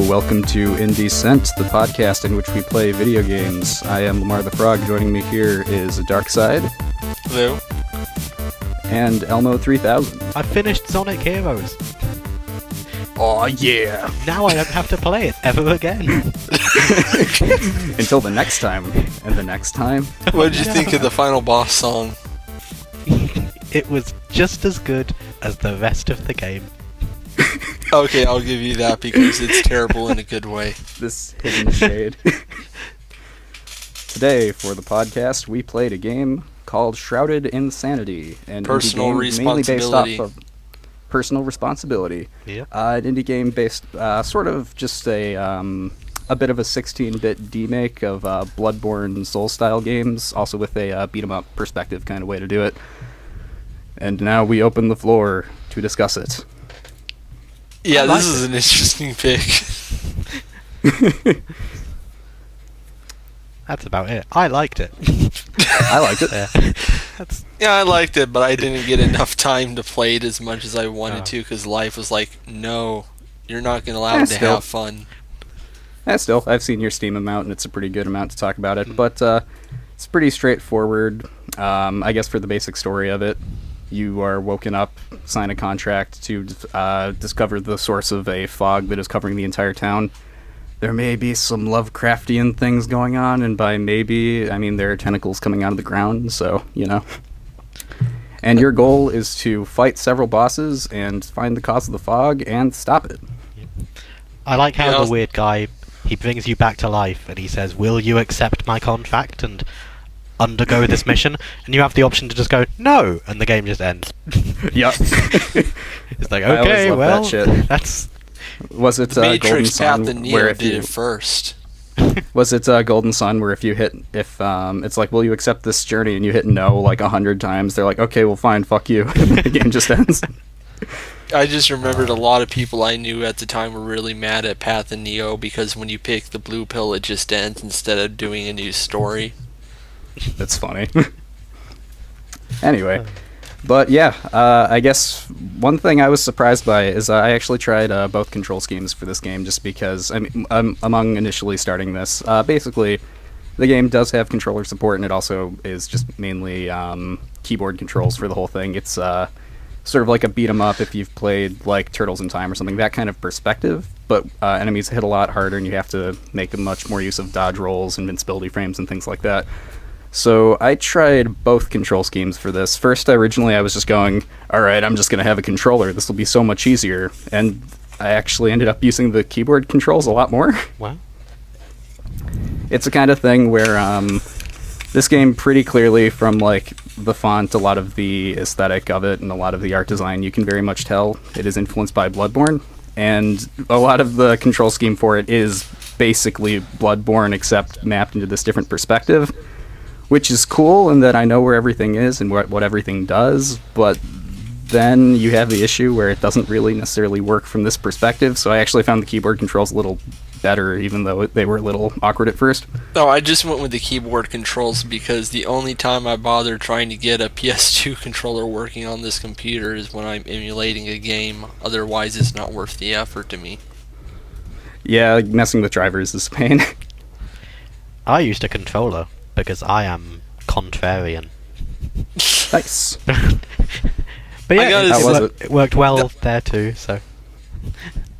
welcome to IndieCent, the podcast in which we play video games. I am Lamar the Frog. Joining me here is Darkside. Hello. And Elmo 3000. I finished Sonic Heroes. Oh yeah! Now I don't have to play it ever again. Until the next time. And the next time. What did you think of the final boss song? It was just as good as the rest of the game. Okay, I'll give you that because it's terrible in a good way. This hidden shade. Today, for the podcast, we played a game called Shrouded in Sanity. An Personal indie game responsibility. Mainly based off of personal responsibility. Yeah. An indie game based, sort of just a bit of a 16-bit demake of Bloodborne Soul-style games, also with a beat-em-up perspective kind of way to do it. And now we open the floor to discuss it. Yeah, this is an interesting pick. That's about it. I liked it. I liked it. Yeah, I liked it, but I didn't get enough time to play it as much as I wanted to because life was like, no, you're not going to allow to have fun. Still, I've seen your Steam amount, and it's a pretty good amount to talk about it, but it's pretty straightforward. I guess for the basic story of it, you are woken up, sign a contract to discover the source of a fog that is covering the entire town. There may be some lovecraftian things going on, and by maybe, I mean there are tentacles coming out of the ground, so, you know. And your goal is to fight several bosses and find the cause of the fog and stop it. I like how the weird guy, he brings you back to life and he says, will you accept my contract and undergo this mission? And you have the option to just go, no, and the game just ends. Yep. It's like, okay, well, that shit. That's... Was it Matrix Golden Sun, Path and where Neo if did you... it first. Was it Golden Sun, where if it's like, will you accept this journey, and you hit no like 100 times, they're like, okay, well fine, fuck you, and the game just ends. I just remembered a lot of people I knew at the time were really mad at Path and Neo because when you pick the blue pill, it just ends instead of doing a new story. That's funny. Anyway, but yeah, I guess one thing I was surprised by is I actually tried both control schemes for this game just because, I mean, among initially starting this, basically the game does have controller support and it also is just mainly keyboard controls for the whole thing. It's sort of like a beat 'em up if you've played like Turtles in Time or something, that kind of perspective, but enemies hit a lot harder and you have to make much more use of dodge rolls, invincibility frames, and things like that. So I tried both control schemes for this. First, originally I was just going, alright, I'm just going to have a controller, this will be so much easier, and I actually ended up using the keyboard controls a lot more. Wow. It's a kind of thing where this game pretty clearly, from like the font, a lot of the aesthetic of it, and a lot of the art design, you can very much tell it is influenced by Bloodborne, and a lot of the control scheme for it is basically Bloodborne except mapped into this different perspective, which is cool in that I know where everything is and what everything does, but then you have the issue where it doesn't really necessarily work from this perspective, so I actually found the keyboard controls a little better, even though they were a little awkward at first. No, I just went with the keyboard controls because the only time I bother trying to get a PS2 controller working on this computer is when I'm emulating a game, otherwise it's not worth the effort to me. Yeah, messing with drivers is a pain. I used a controller because I am contrarian. Nice. But yeah, it worked well there too, so...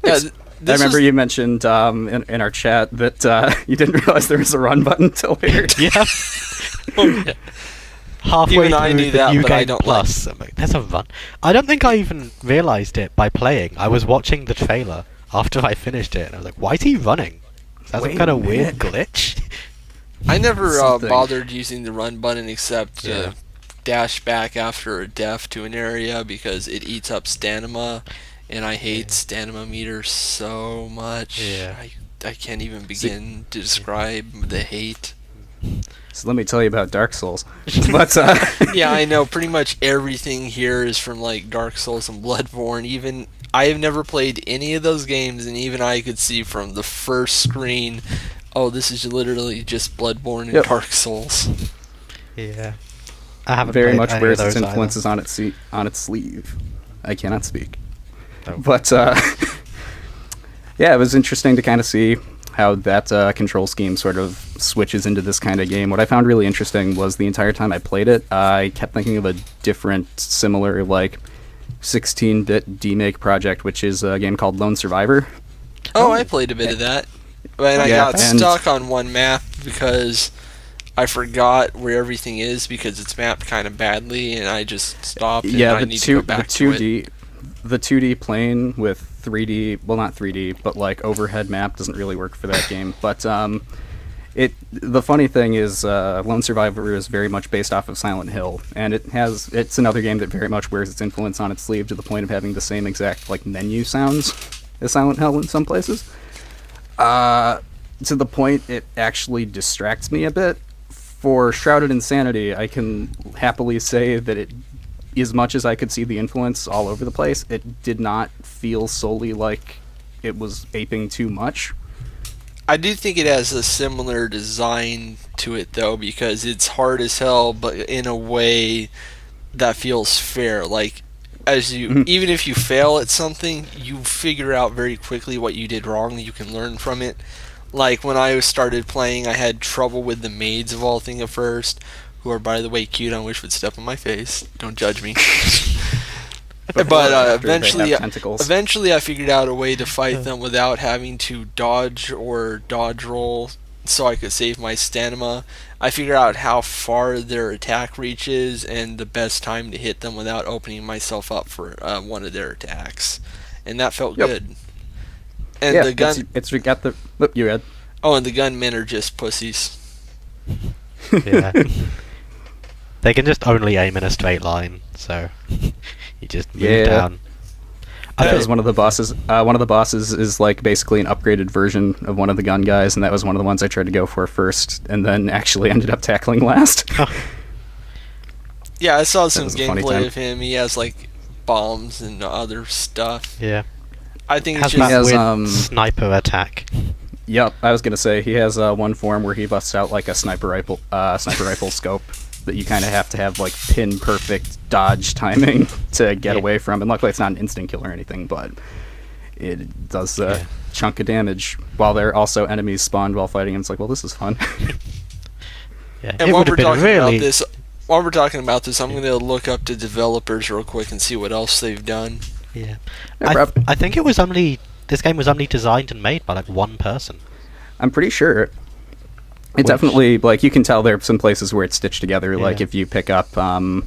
Yeah, I remember you mentioned in our chat that you didn't realize there was a run button until later. Yeah. Halfway even I knew that, New but Game I don't Plus, I'm like, there's a run. I don't think I even realised it by playing. I was watching the trailer after I finished it, and I was like, why is he running? Is that some kind of weird glitch? I never bothered using the run button except dash back after a death to an area because it eats up stamina, and I hate stamina meters so much. Yeah. I can't even begin to describe the hate. So let me tell you about Dark Souls. But yeah, I know. Pretty much everything here is from like Dark Souls and Bloodborne. Even I have never played any of those games, and even I could see from the first screen, oh, this is literally just Bloodborne and Dark Souls. Yeah, I haven't very played much any wears of its those influences on its sleeve. I cannot speak, Oh. but Yeah, it was interesting to kind of see how that control scheme sort of switches into this kind of game. What I found really interesting was the entire time I played it, I kept thinking of a different, similar, like, 16-bit demake project, which is a game called Lone Survivor. Oh, I played a bit of that. And I Yeah, got stuck on one map because I forgot where everything is because it's mapped kind of badly, and I just stopped, and I need to go back to it. The 2D plane with 3D, well, not 3D, but like overhead map doesn't really work for that game. But the funny thing is, Lone Survivor is very much based off of Silent Hill, and it's another game that very much wears its influence on its sleeve to the point of having the same exact like menu sounds as Silent Hill in some places. To the point it actually distracts me a bit. For Shrouded in Sanity, I can happily say that it, as much as I could see the influence all over the place, it did not feel solely like it was aping too much. I do think it has a similar design to it, though, because it's hard as hell, but in a way that feels fair. Like, even if you fail at something, you figure out very quickly what you did wrong, and you can learn from it. Like, when I started playing, I had trouble with the maids of all things at first, who are, by the way, cute. I wish would step on my face. Don't judge me. But eventually I figured out a way to fight them without having to dodge or dodge roll so I could save my stamina. I figured out how far their attack reaches and the best time to hit them without opening myself up for one of their attacks. And that felt good. And yeah, the gun... it's got the... Whoop, you read. Oh, and the gunmen are just pussies. Yeah. They can just only aim in a straight line, so you just move down. That was one of the bosses. One of the bosses is like basically an upgraded version of one of the gun guys, and that was one of the ones I tried to go for first, and then actually ended up tackling last. Yeah, I saw some gameplay of him. He has like bombs and other stuff. Yeah. I think it's just that weird sniper attack. Yep, I was gonna say he has one form where he busts out like a sniper rifle scope that you kind of have to have like pin perfect dodge timing to get away from, and luckily it's not an instant kill or anything, but it does a chunk of damage while there are also enemies spawned while fighting, and it's like, well, this is fun. And while we're talking about this, I'm going to look up the developers real quick and see what else they've done. Yeah, I think this game was only designed and made by like one person. I'm pretty sure. It definitely, like, you can tell there are some places where it's stitched together. Yeah. Like if you pick up some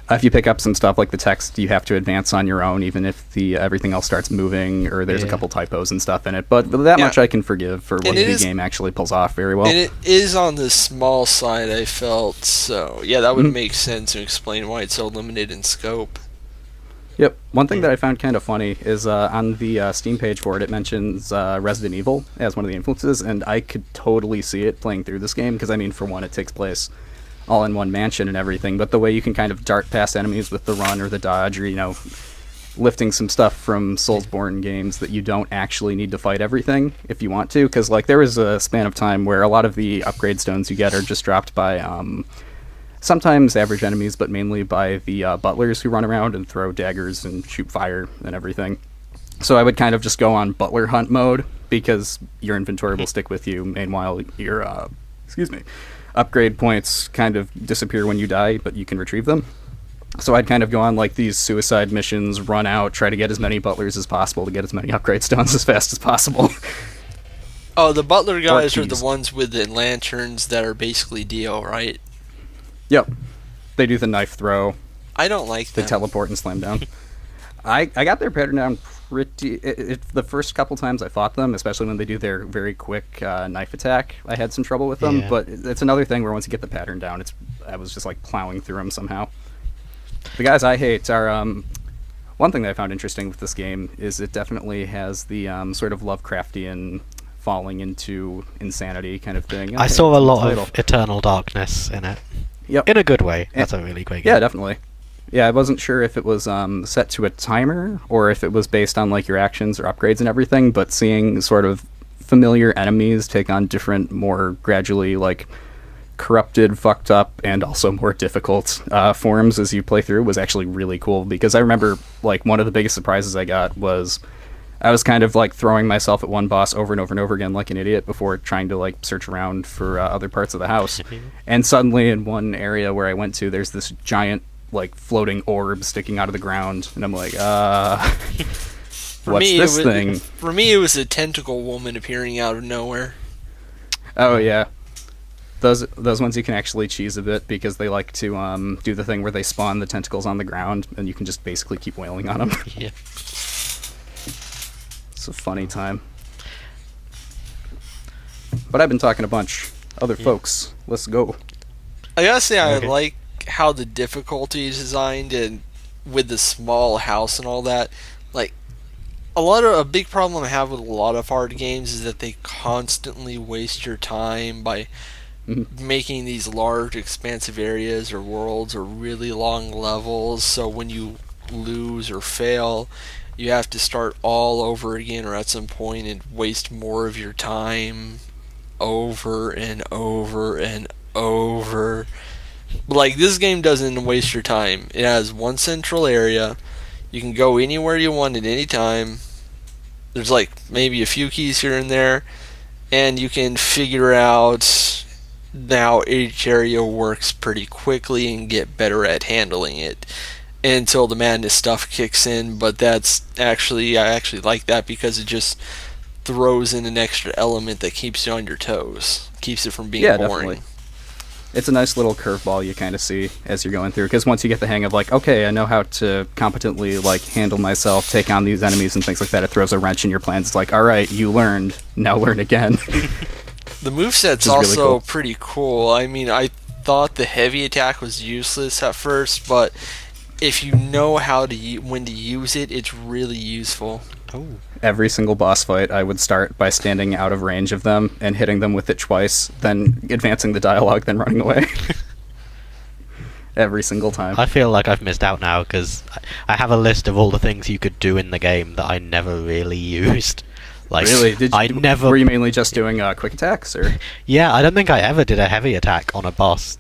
stuff like the text, you have to advance on your own, even if everything else starts moving or there's a couple typos and stuff in it. But that much I can forgive for what the game actually pulls off very well. And it is on the small side, I felt. So yeah, that would make sense and explain why it's so limited in scope. Yep. One thing that I found kind of funny is on the Steam page for it, it mentions Resident Evil as one of the influences, and I could totally see it playing through this game, because, I mean, for one, it takes place all in one mansion and everything, but the way you can kind of dart past enemies with the run or the dodge, or, you know, lifting some stuff from Soulsborne games that you don't actually need to fight everything if you want to, because, like, there was a span of time where a lot of the upgrade stones you get are just dropped by... sometimes average enemies, but mainly by the butlers who run around and throw daggers and shoot fire and everything. So I would kind of just go on butler hunt mode, because your inventory will stick with you. Meanwhile, your upgrade points kind of disappear when you die, but you can retrieve them. So I'd kind of go on like these suicide missions, run out, try to get as many butlers as possible to get as many upgrade stones as fast as possible. Oh, the butler guys are the ones with the lanterns that are basically Dio, right? Yep. They do the knife throw. I don't like them. They teleport and slam down. I got their pattern down pretty... the first couple times I fought them, especially when they do their very quick knife attack, I had some trouble with them, but it's another thing where once you get the pattern down, I was just like plowing through them somehow. The guys I hate are... one thing that I found interesting with this game is it definitely has the sort of Lovecraftian falling into insanity kind of thing. I saw a lot of Eternal Darkness in it. Yep. In a good way. That's a really great game. Yeah, definitely. Yeah, I wasn't sure if it was set to a timer or if it was based on like your actions or upgrades and everything, but seeing sort of familiar enemies take on different, more gradually like corrupted, fucked up, and also more difficult forms as you play through was actually really cool, because I remember like one of the biggest surprises I got was I was kind of like throwing myself at one boss over and over and over again like an idiot before trying to like search around for other parts of the house. And suddenly in one area where I went to, there's this giant like floating orb sticking out of the ground, and I'm like, what's this thing? For me, it was a tentacle woman appearing out of nowhere. Oh yeah, those ones you can actually cheese a bit because they like to do the thing where they spawn the tentacles on the ground, and you can just basically keep wailing on them. Yeah. It's a funny time. But I've been talking a bunch. Other folks, let's go. I gotta say, I Okay. like how the difficulty is designed, and with the small house and all that. Like, a big problem I have with a lot of hard games is that they constantly waste your time by making these large, expansive areas or worlds or really long levels. So when you lose or fail, you have to start all over again, or at some point, and waste more of your time over and over and over. Like, this game doesn't waste your time. It has one central area. You can go anywhere you want at any time. There's like maybe a few keys here and there, and you can figure out how each area works pretty quickly and get better at handling it until the madness stuff kicks in. But I actually like that because it just throws in an extra element that keeps you on your toes, keeps it from being boring. Definitely. It's a nice little curveball you kind of see as you're going through, because once you get the hang of like, okay, I know how to competently like handle myself, take on these enemies and things like that, it throws a wrench in your plans. It's like, all right, you learned, now learn again. The moveset's really also cool. pretty cool. I mean, I thought the heavy attack was useless at first, but if you know when to use it, it's really useful. Oh. Every single boss fight, I would start by standing out of range of them and hitting them with it twice, then advancing the dialogue, then running away. Every single time. I feel like I've missed out now because I have a list of all the things you could do in the game that I never really used. Like, Really? Were you mainly just doing quick attacks, or? Yeah, I don't think I ever did a heavy attack on a boss.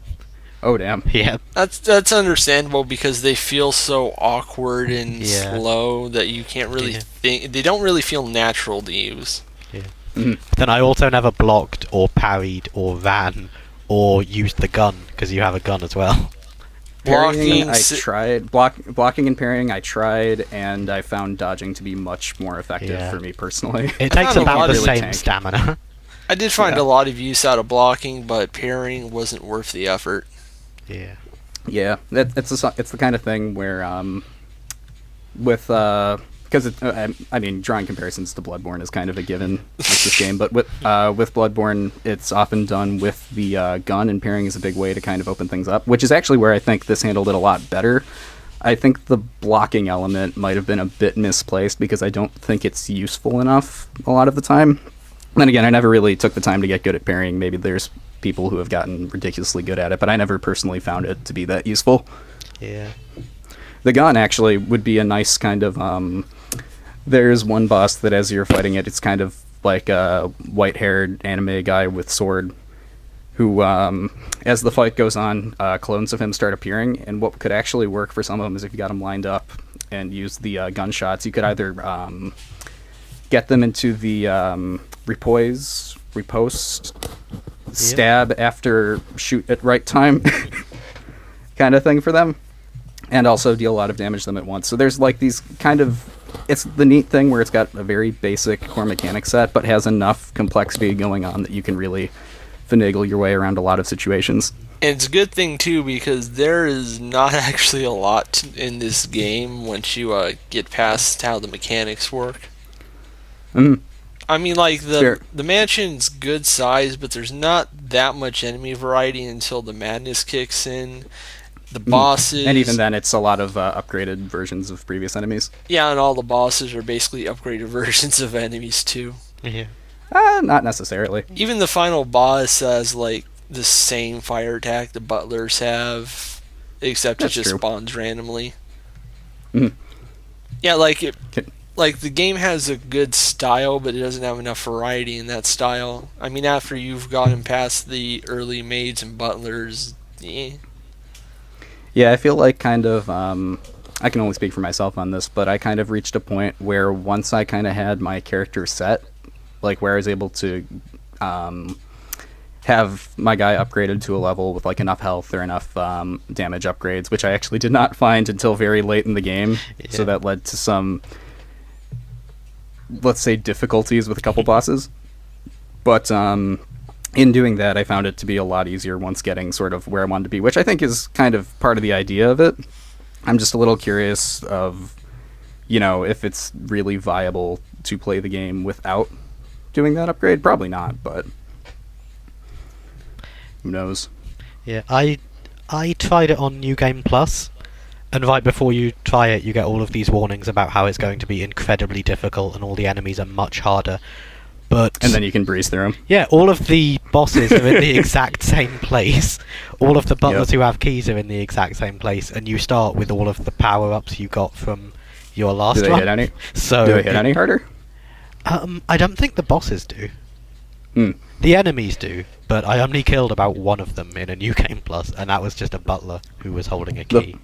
Oh damn. Yeah. That's understandable because they feel so awkward and Yeah. slow that you can't really think. They don't really feel natural to use. Then I also never blocked or parried or ran or used the gun because you have a gun as well. Parrying, I si- tried. Blocking and parrying, I tried, and I found dodging to be much more effective Yeah. for me personally. It I takes found a about lot the of same tank. stamina. I did find Yeah. a lot of use out of blocking, but parrying wasn't worth the effort. Yeah. Yeah, it's the kind of thing where with because I mean, drawing comparisons to Bloodborne is kind of a given with this game, but with Bloodborne, it's often done with the gun, and parrying is a big way to kind of open things up, which is actually where I think this handled it a lot better. I think the blocking element might have been a bit misplaced because I don't think it's useful enough a lot of the time. Then again, I never really took the time to get good at parrying. Maybe there's people who have gotten ridiculously good at it, but I never personally found it to be that useful. Yeah. The gun actually would be a nice kind of there's one boss that as you're fighting it, it's kind of like a white-haired anime guy with sword who as the fight goes on, clones of him start appearing, and what could actually work for some of them is if you got them lined up and use the gunshots, you could either get them into the riposte, stab after shoot at right time kind of thing for them, and also deal a lot of damage to them at once. So there's like these kind of, it's the neat thing where it's got a very basic core mechanic set but has enough complexity going on that you can really finagle your way around a lot of situations. And it's a good thing too because there is not actually a lot in this game once you get past how the mechanics work. I mean, like, the mansion's good size, but there's not that much enemy variety until the madness kicks in. The bosses... And even then, it's a lot of upgraded versions of previous enemies. Yeah, and all the bosses are basically upgraded versions of enemies, too. Yeah. Not necessarily. Even the final boss has, like, the same fire attack the butlers have, except That's it just true. spawns randomly. Mhm. Yeah, like, like, the game has a good style, but it doesn't have enough variety in that style. I mean, after you've gotten past the early maids and butlers, Yeah, I feel like kind of I can only speak for myself on this, but I kind of reached a point where once I kind of had my character set, like where I was able to have my guy upgraded to a level with like enough health or enough damage upgrades, which I actually did not find until very late in the game. Yeah. So that led to some, let's say, difficulties with a couple bosses. But in doing that, I found it to be a lot easier once getting sort of where I wanted to be, which I think is kind of part of the idea of it. I'm just a little curious of, if it's really viable to play the game without doing that upgrade. Probably not, but who knows? Yeah, I tried it on New Game Plus, and right before you try it, you get all of these warnings about how it's going to be incredibly difficult and all the enemies are much harder. And then you can breeze through them. Yeah, all of the bosses are in the exact same place. All of the butlers who have keys are in the exact same place, and you start with all of the power-ups you got from your last Do they run. hit any? So do they hit any harder? I don't think the bosses do. The enemies do, but I only killed about one of them in a New Game Plus, and that was just a butler who was holding a key.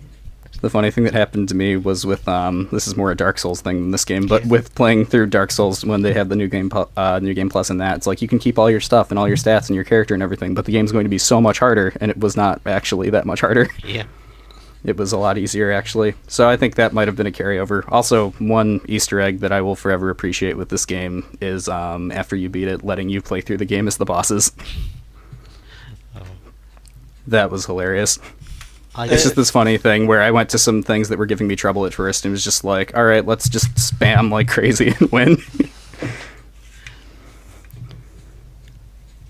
The funny thing that happened to me was with this is more a Dark Souls thing than this game, but with playing through Dark Souls when they had the New Game Plus and that, it's like you can keep all your stuff and all your stats and your character and everything, but the game's going to be so much harder, and it was not actually that much harder. Yeah. It was a lot easier, actually. So I think that might have been a carryover. Also, one Easter egg that I will forever appreciate with this game is after you beat it, letting you play through the game as the bosses. Oh. That was hilarious. It's just this funny thing where I went to some things that were giving me trouble at first and was just like, all right, let's just spam like crazy and win.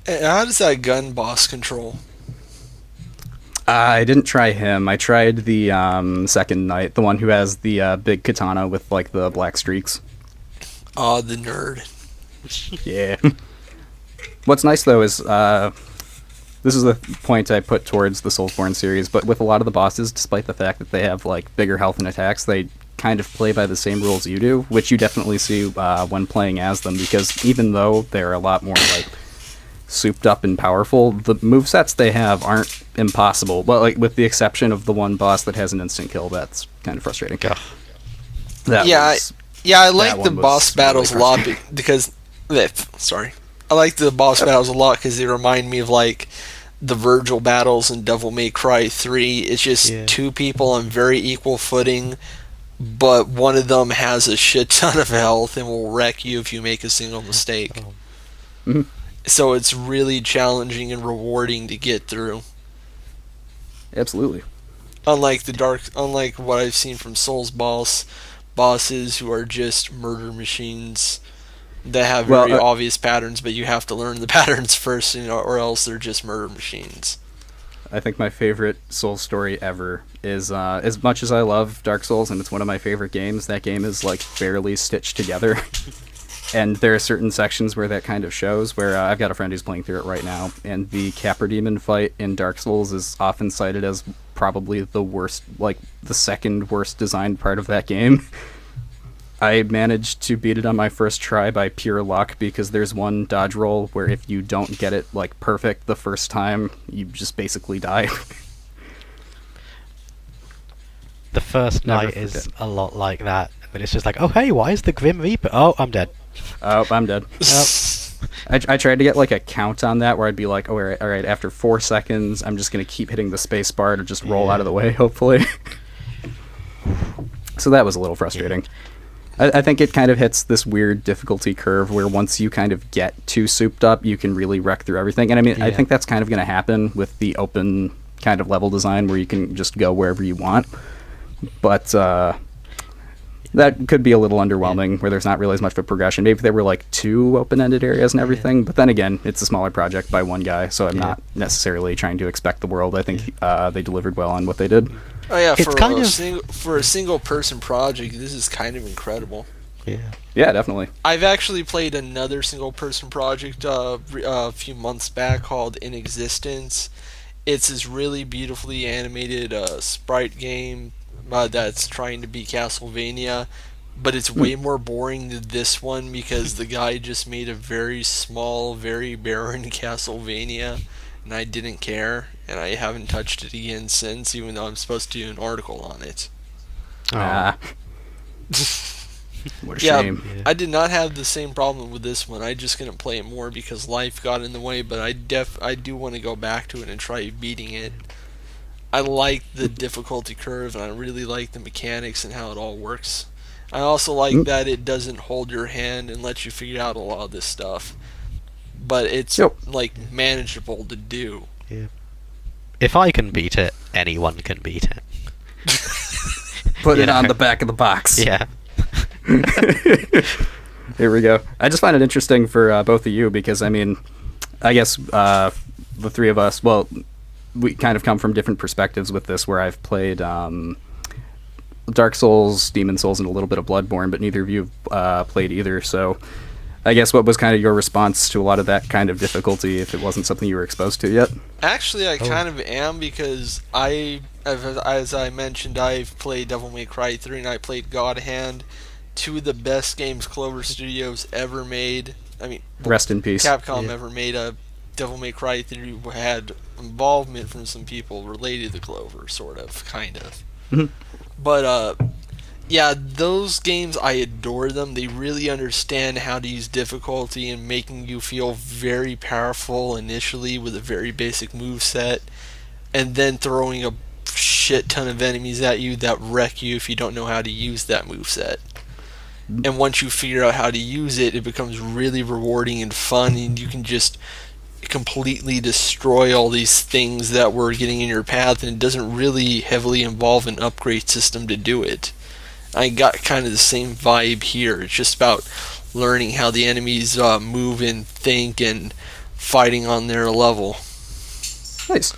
And how does that gun boss control? I didn't try him. I tried the second knight, the one who has the big katana with like the black streaks. Oh, the nerd. Yeah. What's nice though is this is the point I put towards the Soulsborne series, but with a lot of the bosses, despite the fact that they have like bigger health and attacks, they kind of play by the same rules you do, which you definitely see when playing as them, because even though they're a lot more like souped up and powerful, the movesets they have aren't impossible, but like with the exception of the one boss that has an instant kill, that's kind of frustrating. I like the boss battles a lot because I like the boss battles a lot because they remind me of like the Virgil battles in Devil May Cry 3. It's just two people on very equal footing, but one of them has a shit ton of health and will wreck you if you make a single mistake. Mm-hmm. So it's really challenging and rewarding to get through. Absolutely. Unlike what I've seen from Souls bosses who are just murder machines that have very obvious patterns, but you have to learn the patterns first, or else they're just murder machines. I think my favorite Souls story ever is, as much as I love Dark Souls, and it's one of my favorite games, that game is like barely stitched together. And there are certain sections where that kind of shows, where I've got a friend who's playing through it right now, and the Capra Demon fight in Dark Souls is often cited as probably the worst, like the second worst designed part of that game. I managed to beat it on my first try by pure luck, because there's one dodge roll where if you don't get it like perfect the first time, you just basically die. The first night is a lot like that, but it's just like, oh hey, why is the Grim Reaper? Oh, I'm dead. Oh, I'm dead. I tried to get like a count on that where I'd be like, oh, all right, after 4 seconds, I'm just going to keep hitting the space bar to just roll out of the way, hopefully. So that was a little frustrating. I think it kind of hits this weird difficulty curve where once you kind of get too souped up, you can really wreck through everything. And I mean, I think that's kind of going to happen with the open kind of level design where you can just go wherever you want. But that could be a little underwhelming, where there's not really as much of a progression. Maybe if there were like 2 open-ended areas and everything, but then again, it's a smaller project by one guy, so I'm not necessarily trying to expect the world. I think they delivered well on what they did. Oh yeah, for a single-person project, this is kind of incredible. Yeah, definitely. I've actually played another single-person project a few months back called In Existence. It's this really beautifully animated sprite game that's trying to be Castlevania, but it's way more boring than this one because the guy just made a very small, very barren Castlevania, and I didn't care, and I haven't touched it again since, even though I'm supposed to do an article on it. Ah. What a Yeah, shame. Yeah. I did not have the same problem with this one. I just couldn't play it more because life got in the way. But I do want to go back to it and try beating it. I like the difficulty curve, and I really like the mechanics and how it all works. I also like that it doesn't hold your hand and lets you figure out a lot of this stuff. But it's Yep. like manageable to do. Yeah. If I can beat it, anyone can beat it. Put You it know. on the back of the box. Yeah. Here we go. I just find it interesting for both of you because, I mean, I guess the three of us, well, we kind of come from different perspectives with this, where I've played Dark Souls, Demon Souls, and a little bit of Bloodborne, but neither of you have played either. So I guess what was kind of your response to a lot of that kind of difficulty if it wasn't something you were exposed to yet? Actually, I kind of am because as I mentioned, I've played Devil May Cry 3 and I played God Hand, two of the best games Clover Studios ever made. I mean, Rest in peace. Capcom Yeah. ever made. A Devil May Cry 3 had involvement from some people related to Clover, sort of, kind of. Mhm. But yeah, those games, I adore them. They really understand how to use difficulty and making you feel very powerful initially with a very basic move set, and then throwing a shit ton of enemies at you that wreck you if you don't know how to use that move set. And once you figure out how to use it, it becomes really rewarding and fun, and you can just completely destroy all these things that were getting in your path, and it doesn't really heavily involve an upgrade system to do it. I got kind of the same vibe here. It's just about learning how the enemies move and think and fighting on their level. Nice.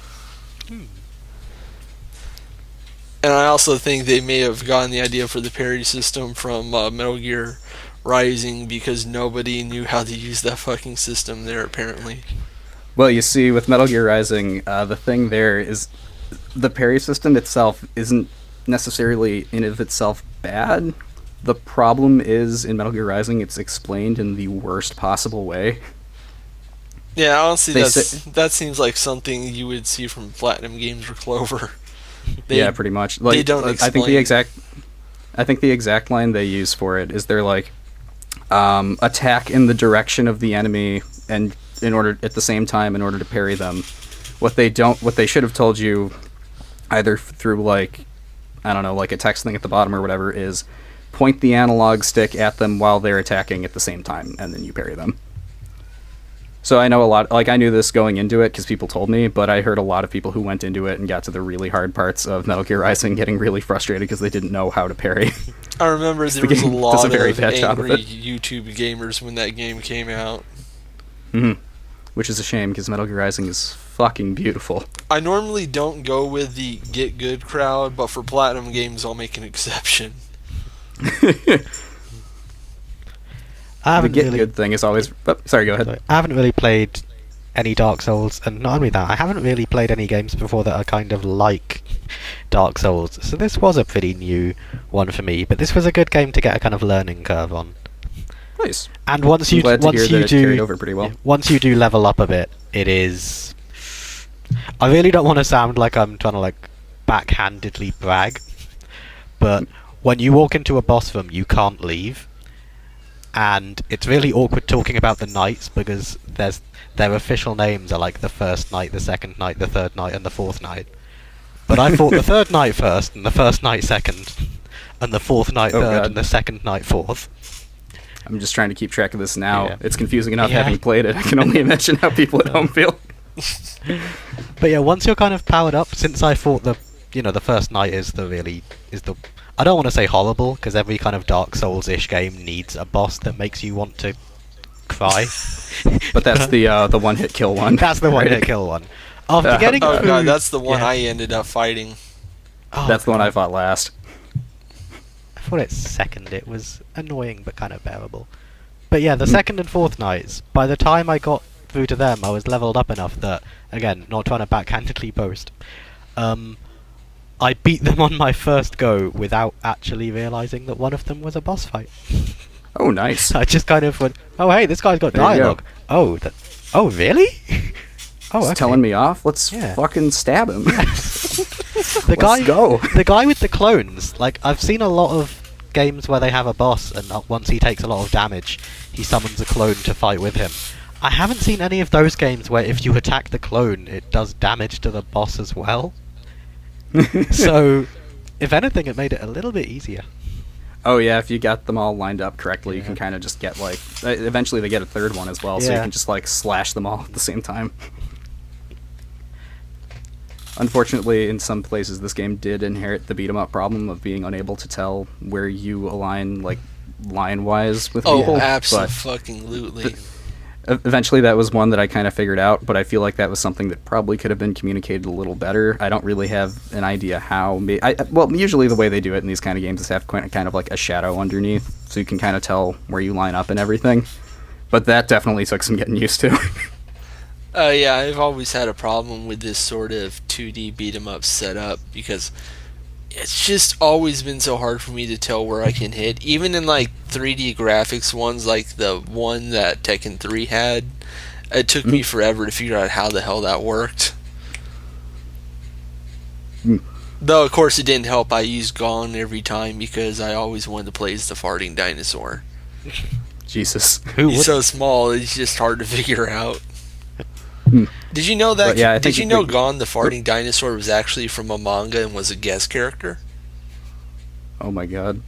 And I also think they may have gotten the idea for the parry system from Metal Gear Rising because nobody knew how to use that fucking system there, apparently. Well, you see, with Metal Gear Rising, the thing there is the parry system itself isn't necessarily in of itself bad. The problem is, in Metal Gear Rising, it's explained in the worst possible way. Yeah, honestly, They that seems like something you would see from Platinum Games or Clover. Yeah, pretty much. They don't I think the exact line they use for it is they're like, attack in the direction of the enemy, and at the same time, in order to parry them. What they should have told you, either through like, I don't know, like a text thing at the bottom or whatever, is point the analog stick at them while they're attacking at the same time, and then you parry them. So I know a lot, like I knew this going into it because people told me, but I heard a lot of people who went into it and got to the really hard parts of Metal Gear Rising getting really frustrated because they didn't know how to parry. I remember there The was a game lot does a of very bad job of angry it. YouTube gamers when that game came out. Which is a shame because Metal Gear Rising is fucking beautiful. I normally don't go with the get good crowd, but for Platinum Games, I'll make an exception. I The haven't get really, good thing is always... Oh, sorry, go ahead. I haven't really played any Dark Souls, and not only that, I haven't really played any games before that are kind of like Dark Souls. So this was a pretty new one for me, but this was a good game to get a kind of learning curve on. Nice. And once you Glad to hear that it carried do over pretty well. once you do level up a bit, it is. I really don't want to sound like I'm trying to like backhandedly brag, but when you walk into a boss room, you can't leave, and it's really awkward talking about the nights because their official names are like the first night, the second night, the third night, and the fourth night. But I fought the third night first, and the first night second, and the fourth night Oh, third, God. and the second night fourth. I'm just trying to keep track of this now. Yeah. It's confusing enough Yeah. having played it. I can only imagine how people at home feel. But yeah, once you're kind of powered up, since I thought the first night is the I don't want to say horrible because every kind of Dark Souls-ish game needs a boss that makes you want to cry. But that's the one-hit kill one. That's the one hit kill one. After getting Oh through, god, that's the one yeah. I ended up fighting. Oh, That's the one I God. fought last. I thought it's second. It was annoying but kind of bearable. But yeah, the second and fourth nights. By the time I got through to them, I was leveled up enough that, again, not trying to backhandedly boast, I beat them on my first go without actually realizing that one of them was a boss fight. Oh, nice. I just kind of went, oh hey, this guy's got There you go. dialogue. Oh, oh really? Oh, okay. He's telling me off. Let's Yeah. fucking stab him. The guy, Let's go. the guy with the clones. Like, I've seen a lot of games where they have a boss, and once he takes a lot of damage, he summons a clone to fight with him. I haven't seen any of those games where if you attack the clone, it does damage to the boss as well. So, if anything, it made it a little bit easier. Oh yeah, if you got them all lined up correctly, you Yeah. can kind of just get like. Eventually, they get a third one as well, so you Yeah. can just like slash them all at the same time. Unfortunately, in some places, this game did inherit the beat 'em up problem of being unable to tell where you align, like line-wise with people. Oh, but absolutely. eventually, that was one that I kind of figured out. But I feel like that was something that probably could have been communicated a little better. I don't really have an idea how. Well, usually the way they do it in these kind of games is have kind of like a shadow underneath, so you can kind of tell where you line up and everything. But that definitely took some getting used to. Yeah, I've always had a problem with this sort of 2D beat 'em up setup because it's just always been so hard for me to tell where I can hit. Even in like 3D graphics ones, like the one that Tekken 3 had, it took me forever to figure out how the hell that worked. Though, of course, it didn't help. I used Gone every time because I always wanted to play as the farting dinosaur. Jesus. Who He's would? so small, it's just hard to figure out. Did you know that? But yeah, I Did think you if know we- Gon the farting dinosaur was actually from a manga and was a guest character? Oh my god.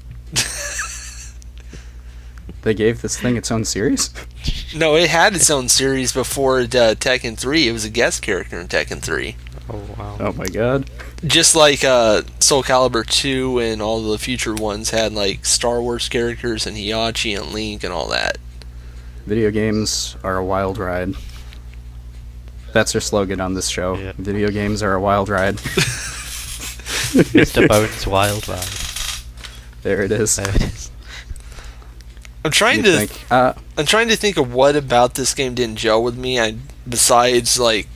They gave this thing its own series? No, it had its own series before Tekken 3. It was a guest character in Tekken 3. Oh wow. Oh my god. Just like Soul Calibur 2 and all the future ones had like Star Wars characters and Heihachi and Link and all that. Video games are a wild ride. That's their slogan on this show. Yeah. Video games are a wild ride. Mr. Bones Wild Ride. There it is. There it is. I'm trying You to think, I'm trying to think of what about this game didn't gel with me. Besides like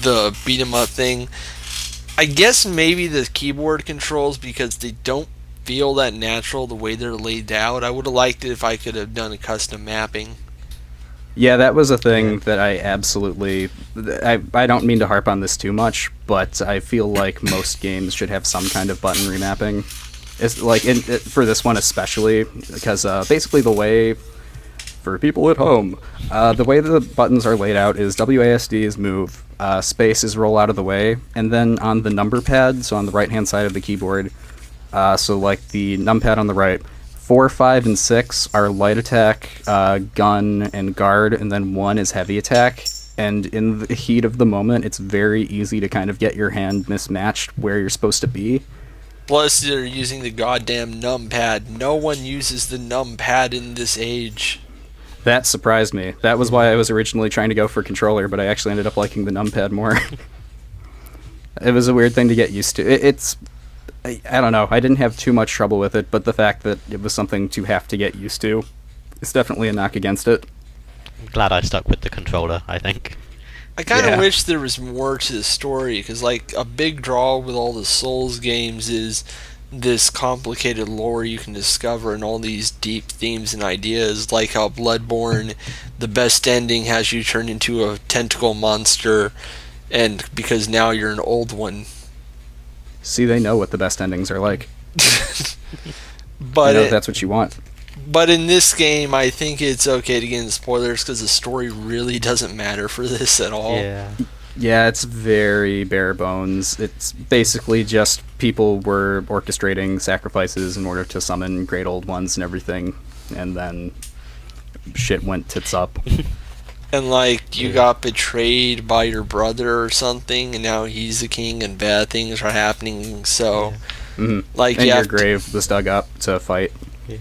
the beat 'em up thing. I guess maybe the keyboard controls because they don't feel that natural the way they're laid out. I would have liked it if I could have done a custom mapping. yeah, that was a thing that I absolutely. I don't mean to harp on this too much, but I feel like most games should have some kind of button remapping. It's like for this one especially, because basically the way for people at home, the way the buttons are laid out is WASD is move, space is roll out of the way, and then on the number pad, so on the right hand side of the keyboard, so like the numpad on the right, 4, 5, and 6 are light attack, gun, and guard, and then 1 is heavy attack. And in the heat of the moment, it's very easy to kind of get your hand mismatched where you're supposed to be. Plus, they're using the goddamn numpad. No one uses the numpad in this age. That surprised me. That was why I was originally trying to go for controller, but I actually ended up liking the numpad more. It was a weird thing to get used to. I don't know. I didn't have too much trouble with it, but the fact that it was something to have to get used to is definitely a knock against it. I'm glad I stuck with the controller, I think. I kind of Yeah. wish there was more to the story, because like a big draw with all the Souls games is this complicated lore you can discover and all these deep themes and ideas, like how Bloodborne, the best ending has you turn into a tentacle monster, and because now you're an old one. See, they know what the best endings are like. But You know, that's what you want. But in this game, I think it's okay to get into spoilers because the story really doesn't matter for this at all. Yeah. Yeah, it's very bare bones. It's basically just people were orchestrating sacrifices in order to summon great old ones and everything, and then shit went tits up. And like you got betrayed by your brother or something, and now he's the king, and bad things are happening. So, Mhm. like, And you your have to- grave was dug up to fight Yeah.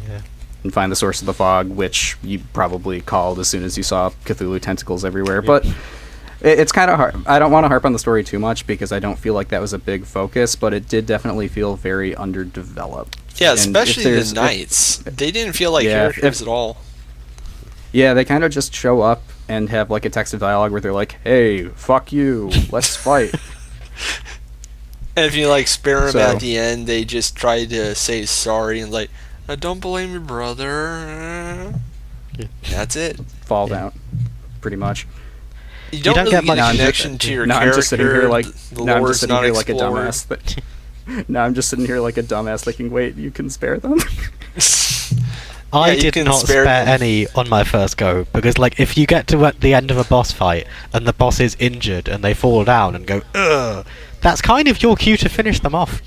and find the source of the fog, which you probably called as soon as you saw Cthulhu tentacles everywhere. But it's kind of hard. I don't want to harp on the story too much because I don't feel like that was a big focus, but it did definitely feel very underdeveloped. yeah, And if especially the there's- if- knights. They didn't feel like Yeah, characters at all. Yeah, they kind of just show up and have like a text of dialogue where they're like, "Hey, fuck you, let's fight." And if you like spare them So- at the end, they just try to say sorry and like, don't blame your brother. Yeah. That's it. Fall Yeah. down, pretty much. You don't really get get much a connection to your No, character. I'm just sitting here like the no, I'm lore just is sitting not here like a explored. dumbass. No, I'm just sitting here like a dumbass thinking, wait, you can spare them? I you did can not spare spare them. any on my first go, because like if you get to at the end of a boss fight and the boss is injured and they fall down and go, ugh, that's kind of your cue to finish them off.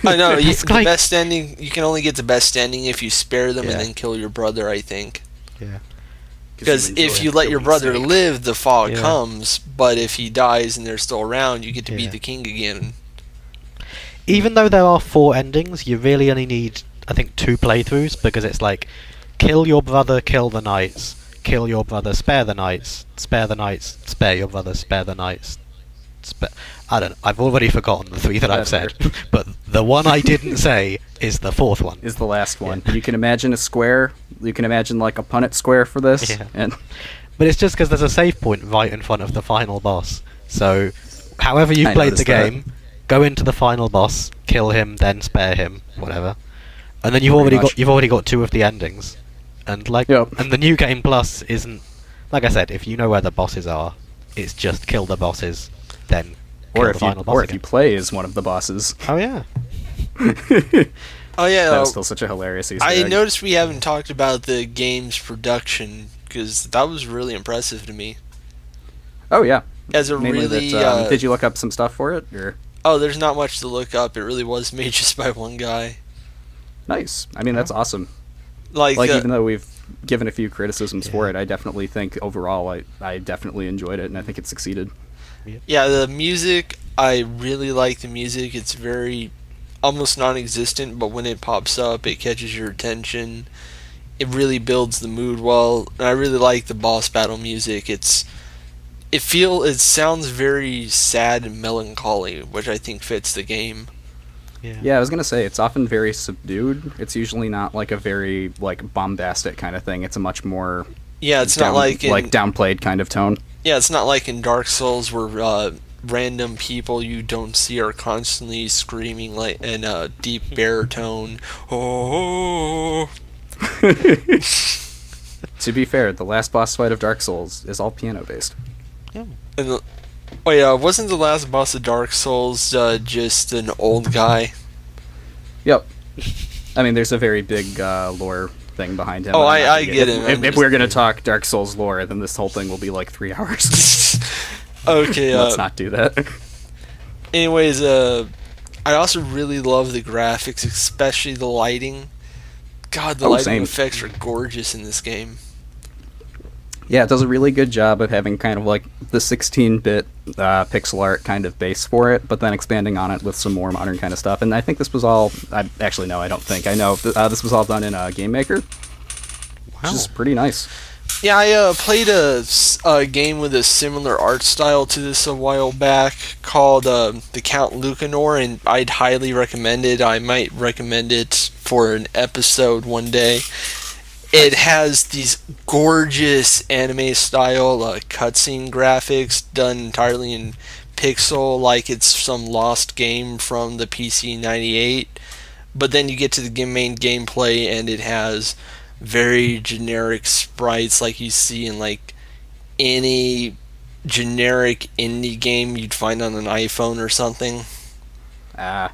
I know. It's The like- best ending. You can only get the best ending if you spare them Yeah. and then kill your brother. I think. Yeah. Because enjoy if you let your killing brother Snake. live, the fall Yeah. comes. But if he dies and they're still around, you get to be Yeah. the king again. Even though there are 4 endings, you really only need, I think, 2 playthroughs, because it's like, kill your brother, kill the knights, kill your brother, spare the knights, spare the knights, spare your brother, spare the knights. I don't know, I've already forgotten the 3 that I've said, but the one I didn't say is the 4th one. Is the last one. You can imagine a square. You can imagine like a Punnett square for this. Yeah. And But it's just because there's a save point right in front of the final boss. So, however you've I played the noticed that. game, go into the final boss, kill him, then spare him, whatever, and then Pretty much. you've already got 2 of the endings, and like, Yep. and the new game plus isn't, like I said, if you know where the bosses are, it's just kill the bosses, then kill or the if you final boss or if again. you play as one of the bosses. Oh yeah. Oh yeah. That was still such a hilarious Easter I egg. noticed we haven't talked about the game's production because that was really impressive to me. Oh yeah. As a Mainly really, that, did you look up some stuff for it? Or oh, there's not much to look up. It really was made just by one guy. nice. I mean, that's awesome. Like, Like even though we've given a few criticisms for Yeah. it, I definitely think overall I definitely enjoyed it, and I think it succeeded. yeah, the music. I really like the music. It's very almost non-existent, but when it pops up, it catches your attention. It really builds the mood well, and I really like the boss battle music. It sounds very sad and melancholy, which I think fits the game. Yeah, I was gonna say it's often very subdued. It's usually not like a very like bombastic kind of thing. It's a much more Yeah, it's not like in, downplayed kind of tone. yeah, it's not like in Dark Souls where random people you don't see are constantly screaming like in a deep baritone. Oh. To be fair, the last boss fight of Dark Souls is all piano based. And wasn't the last boss of Dark Souls just an old guy? Yep. I mean, there's a very big lore thing behind him. Oh, and I'm not I gonna get if, it. If, I'm if just- we're gonna talk Dark Souls lore, then this whole thing will be like 3 hours. Okay. Let's not do that. Anyways, I also really love the graphics, especially the lighting. God, the Oh, lighting same. effects are gorgeous in this game. Yeah, it does a really good job of having kind of like the 16-bit pixel art kind of base for it, but then expanding on it with some more modern kind of stuff. And I think this was all... Actually, no, I don't think. I know this was all done in Game Maker, which is pretty nice. Yeah, I played a game with a similar art style to this a while back called The Count Lucanor, and I'd highly recommend it. I might recommend it for an episode one day. It has these gorgeous anime-style cutscene graphics done entirely in pixel, like it's some lost game from the PC 98. But then you get to the main gameplay, and it has very generic sprites like you see in like any generic indie game you'd find on an iPhone or something. Ah,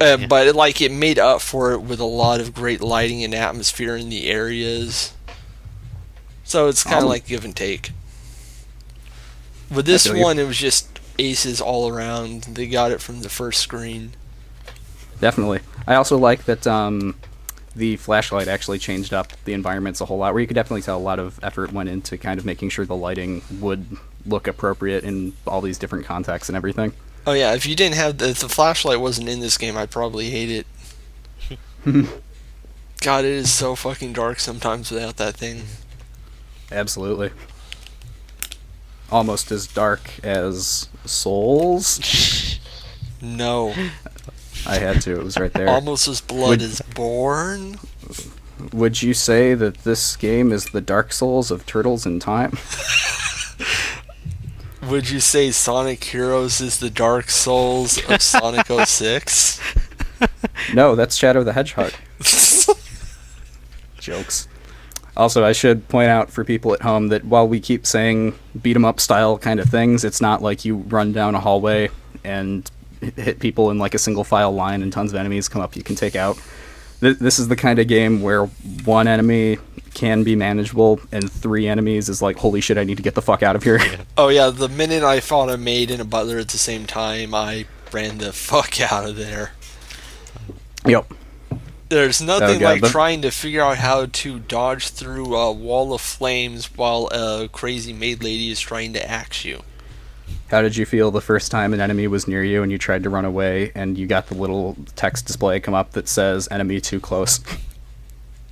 But it made up for it with a lot of great lighting and atmosphere in the areas. So it's kind of like give and take. With this feel you. one, it was just aces all around. They got it from the first screen. definitely. I also like that the flashlight actually changed up the environments a whole lot, where you could definitely tell a lot of effort went into kind of making sure the lighting would look appropriate in all these different contexts and everything. Oh yeah, if the flashlight wasn't in this game, I'd probably hate it. God, it is so fucking dark sometimes without that thing. Absolutely. Almost as dark as Souls. No. I had to. It was right there. Almost as blood Would- is born. Would you say that this game is the Dark Souls of Turtles in Time? Would you say Sonic Heroes is the Dark Souls of Sonic 06? No, that's Shadow the Hedgehog. Jokes. Also, I should point out for people at home that while we keep saying beat 'em up style kind of things, it's not like you run down a hallway and hit people in like a single file line and tons of enemies come up you can take out. This is the kind of game where one enemy can be manageable and 3 enemies is like, holy shit, I need to get the fuck out of here. Oh yeah, the minute I fought a maid and a butler at the same time, I ran the fuck out of there. Yep. There's nothing like but trying to figure out how to dodge through a wall of flames while a crazy maid lady is trying to axe you. How did you feel the first time an enemy was near you and you tried to run away and you got the little text display come up that says enemy too close?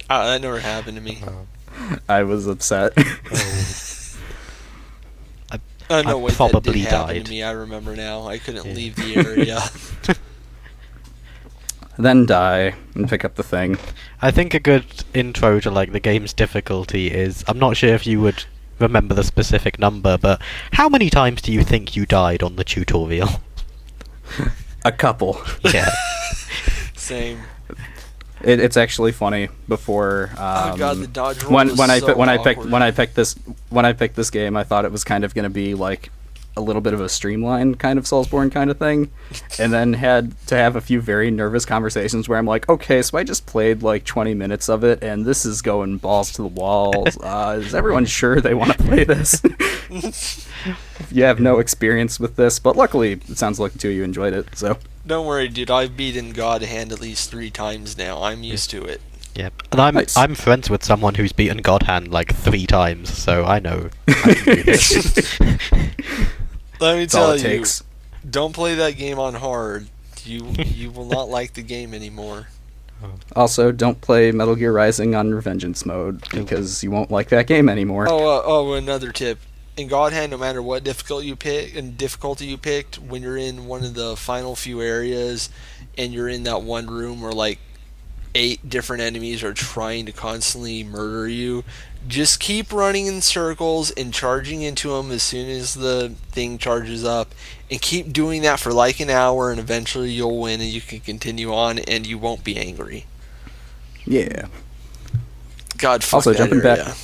That never happened to me. I was upset. I know what that probably did happen died. to me. I remember now. I couldn't leave the area. Then die and pick up the thing. I think a good intro to like the game's difficulty is, I'm not sure if you would remember the specific number, but how many times do you think you died on the tutorial? A couple. Yeah. Same. It's actually funny. Before Oh god, the dodge roll when was when I so pi- when I awkward. picked this game, I thought it was kind of going to be like a little bit of a streamlined kind of Soulsborne kind of thing, and then had to have a few very nervous conversations where I'm like, okay, so I just played like 20 minutes of it, and this is going balls to the walls. Is everyone sure they want to play this? You have no experience with this, but luckily it sounds like the two of you enjoyed it. So Don't worry, dude. I've beaten God Hand at least 3 times now. I'm used to it. Yep. And I'm Nice. I'm friends with someone who's beaten God Hand like 3 times, so I know I can do this. Let me That's all tell it you, takes. don't play that game on hard. You will not like the game anymore. Also, don't play Metal Gear Rising on Revengeance mode because you won't like that game anymore. Another tip. In God Hand, no matter what difficulty you picked, when you're in one of the final few areas and you're in that one room where like 8 different enemies are trying to constantly murder you, just keep running in circles and charging into them as soon as the thing charges up, and keep doing that for like an hour, and eventually you'll win and you can continue on and you won't be angry. Yeah. God, fuck Also, that jumping area. back-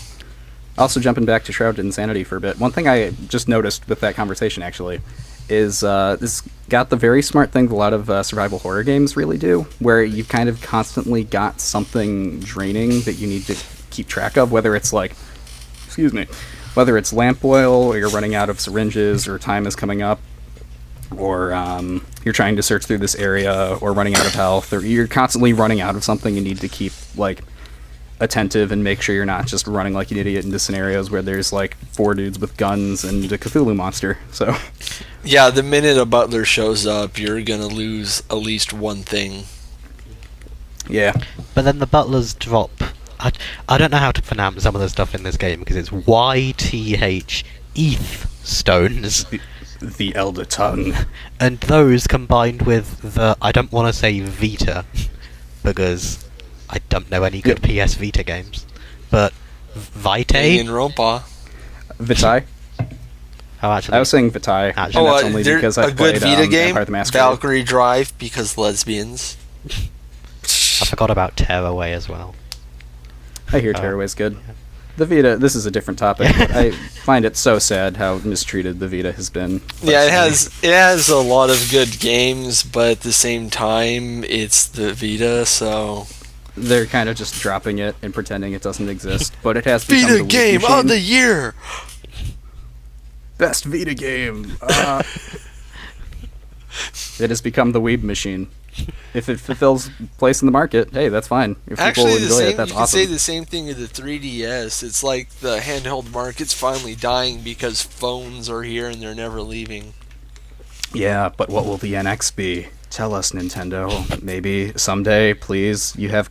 Also, jumping back to Shrouded and Sanity for a bit, one thing I just noticed with that conversation, actually, is this got the very smart thing that a lot of survival horror games really do, where you've kind of constantly got something draining that you need to keep track of, whether it's like, whether it's lamp oil, or you're running out of syringes, or time is coming up, or you're trying to search through this area, or running out of health, or you're constantly running out of something you need to keep, like, attentive and make sure you're not just running like an idiot into scenarios where there's like 4 dudes with guns and a Cthulhu monster. So Yeah, the minute a butler shows up, you're gonna lose at least one thing. yeah, But then the butlers drop. I don't know how to pronounce some of the stuff in this game because it's YTH ETH stones. the Elder Tongue. And those combined with the, I don't want to say Vita, because I don't know any good PS Vita games, but Vitae? In Rompa. Vitae. Oh, actually, I was saying Vitae, and Actually- that's only because I a good played Vita game, Vampire the Masquerade. Valkyrie Drive, because lesbians. I forgot about Tearaway as well. I hear Tearaway's good. The Vita, this is a different topic, but I find it so sad how mistreated the Vita has been. Yeah, it has a lot of good games, but at the same time, it's the Vita, so They're kind of just dropping it and pretending it doesn't exist, but it has become Vita the Wii game machine. of the year. Best Vita game. It has become the Weeb machine. If it fulfills place in the market, hey, that's fine. If Actually, people enjoy it, that's you can say awesome. the same thing of the 3DS. It's like the handheld market's finally dying because phones are here and they're never leaving. Yeah, but what will the NX be? Tell us, Nintendo. Maybe someday, please. You have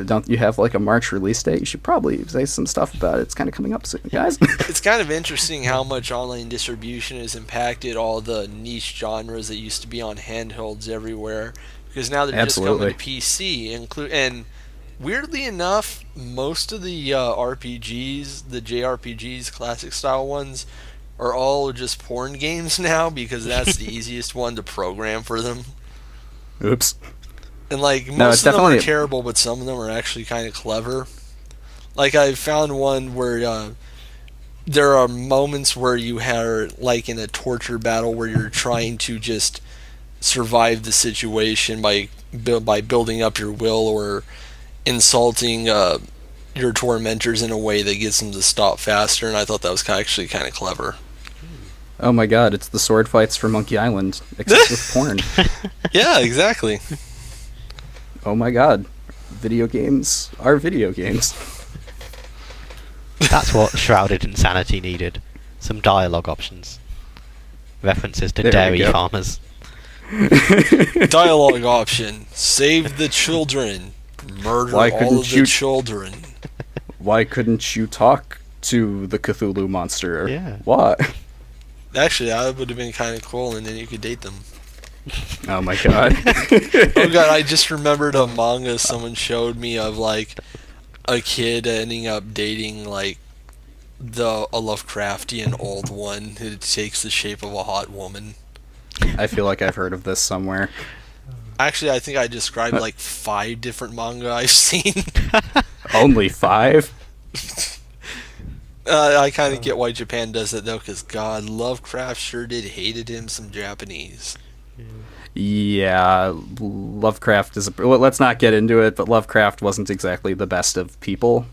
don't you have like a March release date? You should probably say some stuff about it. It's kind of coming up soon, guys. It's kind of interesting how much online distribution has impacted all the niche genres that used to be on handhelds everywhere. Because now they're Absolutely. just coming to PC. And weirdly enough, most of the RPGs, the JRPGs, classic style ones, are all just porn games now because that's the easiest one to program for them. Oops. And like No, most it's of them are definitely- terrible, but some of them are actually kind of clever. Like, I found one where there are moments where you are like in a torture battle where you're trying to just survive the situation by building up your will or insulting your tormentors in a way that gets them to stop faster, and I thought that was actually kind of clever. Oh my god, it's the sword fights from Monkey Island, except with porn. Yeah, exactly. Oh my god, video games are video games. That's what Shrouded and Sanity needed. Some dialogue options. References to There we dairy go. farmers. Dialogue option: save the children, murder Why all couldn't of the you- children. Why couldn't you talk to the Cthulhu monster? Yeah. What? Actually, that would have been kind of cool, and then you could date them. Oh my god. Oh god, I just remembered a manga someone showed me of like a kid ending up dating like a Lovecraftian old one who takes the shape of a hot woman. I feel like I've heard of this somewhere. Actually, I think I described like 5 different manga I've seen. Only 5? I kind of get why Japan does it though, because God, Lovecraft sure did hated him some Japanese. Yeah, Lovecraft is... let's not get into it, but Lovecraft wasn't exactly the best of people.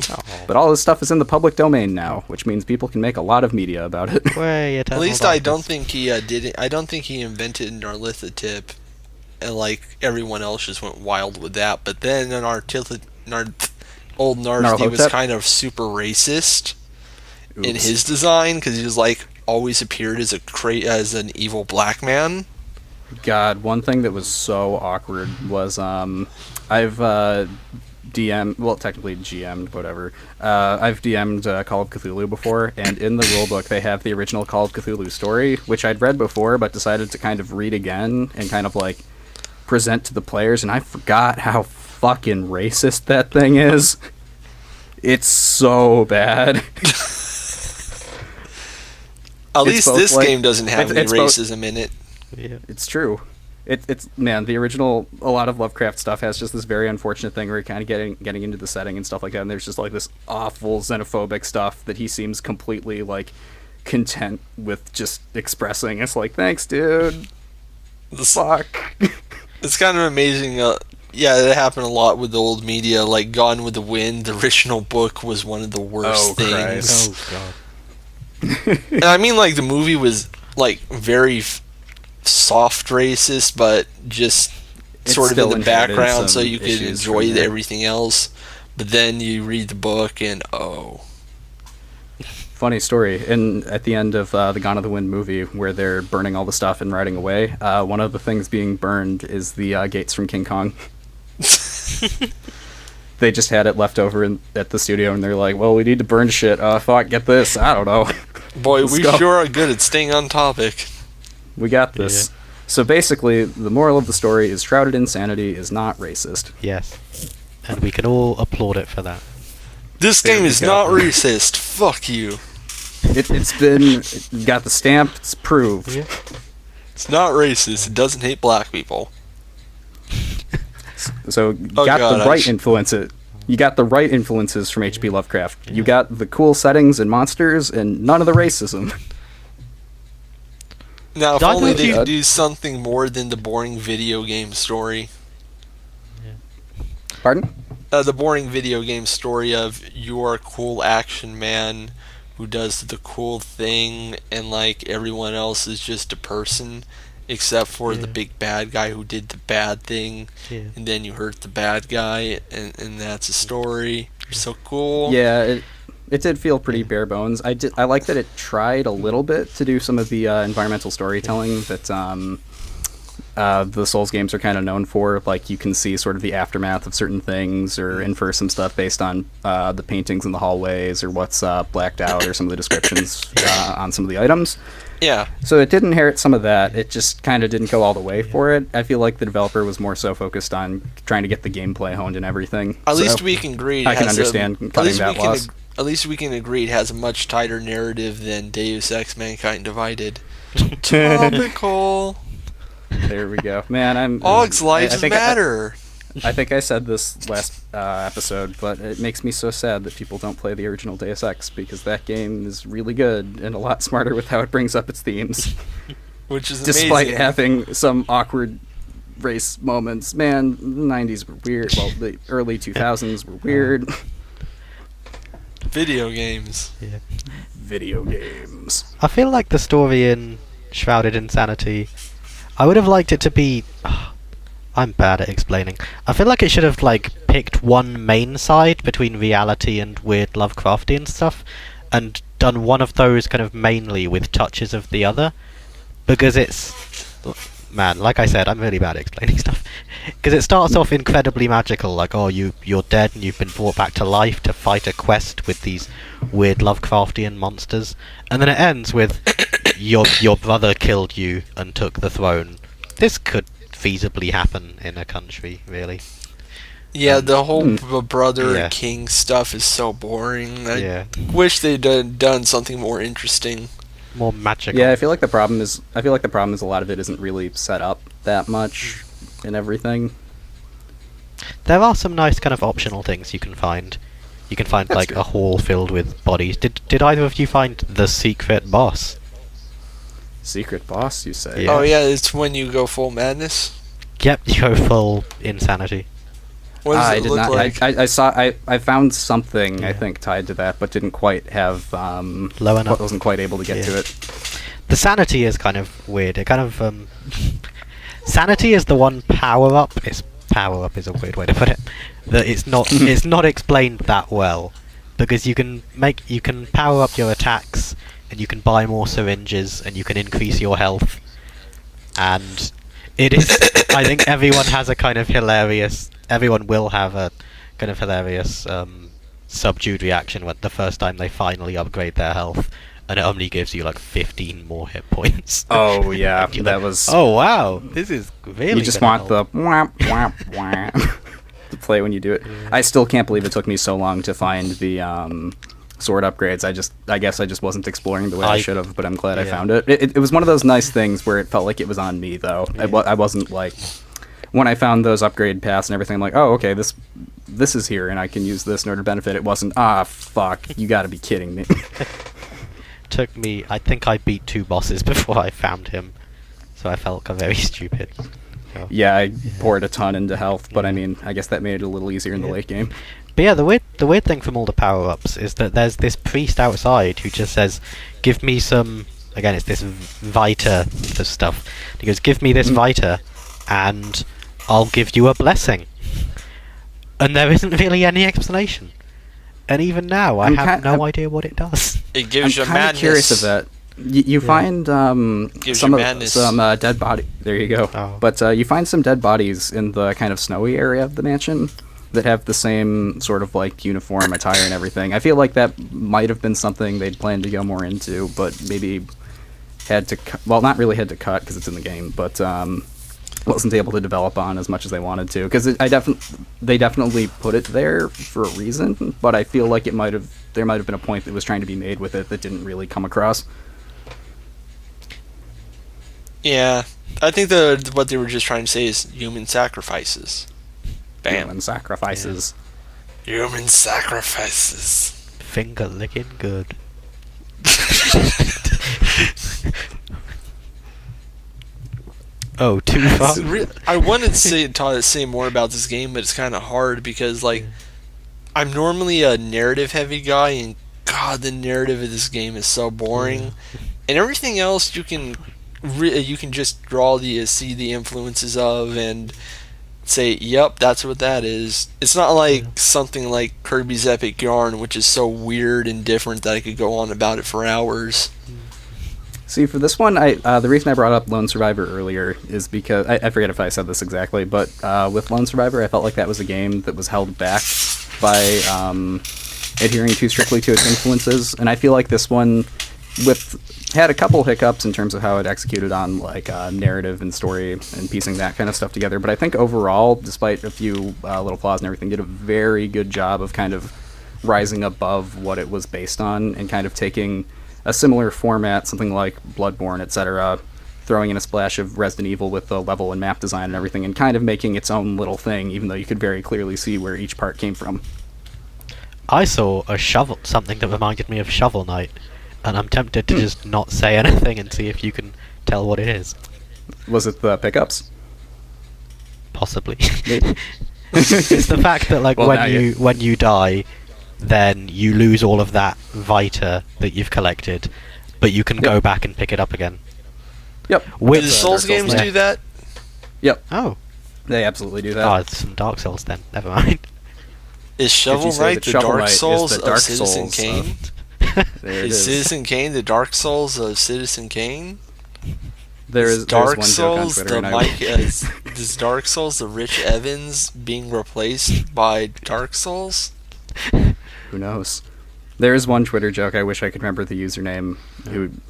Oh. But all his stuff is in the public domain now, which means people can make a lot of media about it. Way At least I don't think he did it. I don't think he invented an Narlithotyp, and like everyone else just went wild with that. But then an old Narthi was Narlithotep? kind of super racist in Oops. his design because he was like always appeared as as an evil black man. God, one thing that was so awkward was I've DM'd, well, technically GM'd, whatever. I've DM'd Call of Cthulhu before, and in the rulebook they have the original Call of Cthulhu story, which I'd read before, but decided to kind of read again and kind of like present to the players, and I forgot how fucking racist that thing is. It's so bad. At It's least both, this like- game doesn't have any it's both- racism in it. Yeah. It's true. It's man, the original, a lot of Lovecraft stuff has just this very unfortunate thing where you're kind of getting into the setting and stuff like that, and there's just like this awful xenophobic stuff that he seems completely like content with just expressing. It's like, thanks, dude. Fuck. It's kind of amazing. Yeah, that happened a lot with the old media. Like Gone with the Wind, the original book was one of the worst Oh, things. Christ. Oh god. And I mean, like the movie was like very soft racist, but just It's sort of in still the inherited background, so some you could issues enjoy from it. everything else. But then you read the book, and Funny story. At the end of the Gone with the Wind movie, where they're burning all the stuff and riding away, one of the things being burned is the gates from King Kong. They just had it left over at the studio, and they're like, well, we need to burn shit. Fuck, get this. I don't know. boy, Let's we go. sure are good at staying on topic. We got this. So basically, the moral of the story is Shrouded in Sanity is not racist. Yes. And we can all applaud it for that. This There game we is go. not racist. Fuck you. It got the stamp, it's proved. Yeah. It's not racist. It doesn't hate black people. So Oh, got God, the I right sh- influences. You got the right influences from H.P. Lovecraft. You got the cool settings and monsters, and none of the racism. Now, if Did I only go they to- could do something more than the boring video game story. Pardon? The boring video game story of you're a cool action man who does the cool thing, and like everyone else is just a person, except for the Yeah. big bad guy who did the bad thing, Yeah. and then you hurt the bad guy, and that's a story. You're so cool. Yeah, it did feel pretty bare bones. I like that it tried a little bit to do some of the environmental storytelling that the Souls games are kind of known for. Like, you can see sort of the aftermath of certain things, or infer some stuff based on the paintings in the hallways, or what's blacked out, or some of the descriptions on some of the items. Yeah. So it did inherit some of that. It just kind of didn't go all the way for it. I feel like the developer was more so focused on trying to get the gameplay honed and everything. At So least we can agree. it I can has understand at cutting least that we can loss. At least we can agree it has a much tighter narrative than Deus Ex: Mankind Divided. Topical. There we go. Man, Og's lives I think matter. I think I said this last episode, but it makes me so sad that people don't play the original Deus Ex, because that game is really good and a lot smarter with how it brings up its themes. Which is amazing. Despite having some awkward race moments. Man, the 90s were weird. Well, the early 2000s were weird. Video games. Yeah. Video games. I feel like the story in Shrouded in Sanity, I would have liked it to be... I'm bad at explaining. I feel like it should have picked one main side between reality and weird Lovecraftian stuff, and done one of those kind of mainly with touches of the other, because it's... Man, like I said, I'm really bad at explaining stuff. Because it starts off incredibly magical, like, oh, you're dead and you've been brought back to life to fight a quest with these weird Lovecraftian monsters, and then it ends with your brother killed you and took the throne. This could feasibly happen in a country, really. Yeah, the whole brother yeah. king stuff is so boring. Yeah. Wish they'd done something more interesting. More magical. Yeah, I feel like the problem is a lot of it isn't really set up that much and everything. There are some nice kind of optional things you can find. You can find That's good. a hall filled with bodies. Did either of you find the secret boss? Secret boss, you say? Yeah. Oh yeah, it's when you go full madness. Yep, you go full insanity. What does I it did look not. like? I found something Yeah. I think tied to that, but didn't quite have Low enough. wasn't quite able to get Yeah. to it. The sanity is kind of weird. It kind of sanity is the one power up. It's power up is a weird way to put it. That it's not explained that well, because you can power up your attacks, and you can buy more syringes, and you can increase your health, and it is. I think everyone has a kind of hilarious. Everyone will have a kind of hilarious subdued reaction when the first time they finally upgrade their health, and it only gives you 15 more hit points. Oh yeah, You're that like, was. Oh wow, this is really. You just gonna want help. the wham wham wham to play when you do it. Yeah. I still can't believe it took me so long to find the sword upgrades. I guess I just wasn't exploring the way I should have, but I'm glad I Yeah. found it. It was one of those nice things where it felt like it was on me though. Yeah. I wasn't like. When I found those upgrade paths and everything, I'm like, oh, okay, this is here, and I can use this in order to benefit. It wasn't, fuck, you gotta be kidding me. Took me. I think I beat 2 bosses before I found him, so I felt very stupid. So. Yeah, I poured a ton into health, but I mean, I guess that made it a little easier in the late game. But yeah, the weird thing from all the power-ups is that there's this priest outside who just says, "Give me some." Again, it's this Vita stuff. He goes, "Give me this Vita, and I'll give you a blessing." And there isn't really any explanation. And even now, I have no idea what it does. It gives you I'm kind of madness. curious of that. You find Gives some you madness. dead body. There you go. Oh. But you find some dead bodies in the kind of snowy area of the mansion that have the same sort of uniform attire and everything. I feel like that might have been something they'd planned to go more into, but maybe had to not really had to cut because it's in the game, but wasn't able to develop on as much as they wanted to, because they definitely put it there for a reason, but I feel like there might have been a point that was trying to be made with it that didn't really come across. Yeah, I think what they were just trying to say is human sacrifices. Bam. Human sacrifices. Human sacrifices. Finger licking good. Oh, too far. I wanted to say more about this game, but it's kind of hard because I'm normally a narrative heavy guy, and God, the narrative of this game is so boring. And everything else you can just see the influences of and say, yep, that's what that is. It's not like something like Kirby's Epic Yarn, which is so weird and different that I could go on about it for hours. See, for this one, the reason I brought up Lone Survivor earlier is because I forget if I said this exactly, but with Lone Survivor, I felt like that was a game that was held back by adhering too strictly to its influences, and I feel like this one had a couple hiccups in terms of how it executed on narrative and story and piecing that kind of stuff together. But I think overall, despite a few little flaws and everything, did a very good job of kind of rising above what it was based on and kind of taking a similar format, something like Bloodborne, etc., throwing in a splash of Resident Evil with the level and map design and everything, and kind of making its own little thing, even though you could very clearly see where each part came from. I saw something that reminded me of Shovel Knight, and I'm tempted to just not say anything and see if you can tell what it is. Was it the pickups? Possibly. Maybe. It's the fact that Well, when you die, then you lose all of that Vita that you've collected, but you can go back and pick it up again. Yep. Do the Souls games do that? Yep. Oh. They absolutely do that. Oh, it's some Dark Souls then. Never mind. Is Shovel Knight the Shovel Dark Knight is Souls the Dark of Citizen Souls Kane? There it Is is. Citizen Kane the Dark Souls of Citizen Kane? There's Dark one joke on Souls Twitter, the and Mike is Dark Souls the Rich Evans being replaced by Dark Souls? who knows? There is one Twitter joke. I wish I could remember the username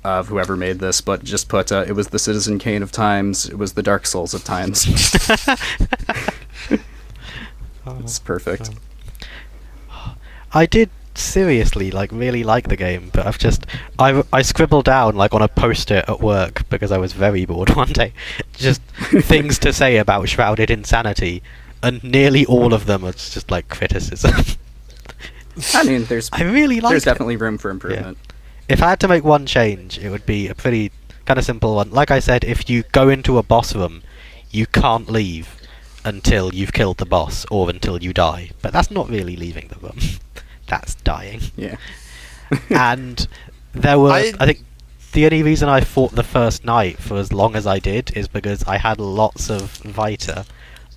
of whoever made this, but just put it was the Citizen Kane of times. It was the Dark Souls of times. It's perfect. I did seriously really like the game, but I scribbled down on a post-it at work because I was very bored one day, just things to say about Shrouded in Sanity, and nearly all of them are just criticism. I mean, I really like there's it. definitely room for improvement. If I had to make one change, it would be a pretty kind of simple one. Like I said, if you go into a boss room, you can't leave until you've killed the boss or until you die. But that's not really leaving the room. That's dying. Yeah. And there were... I think the only reason I fought the first night for as long as I did is because I had lots of Vita.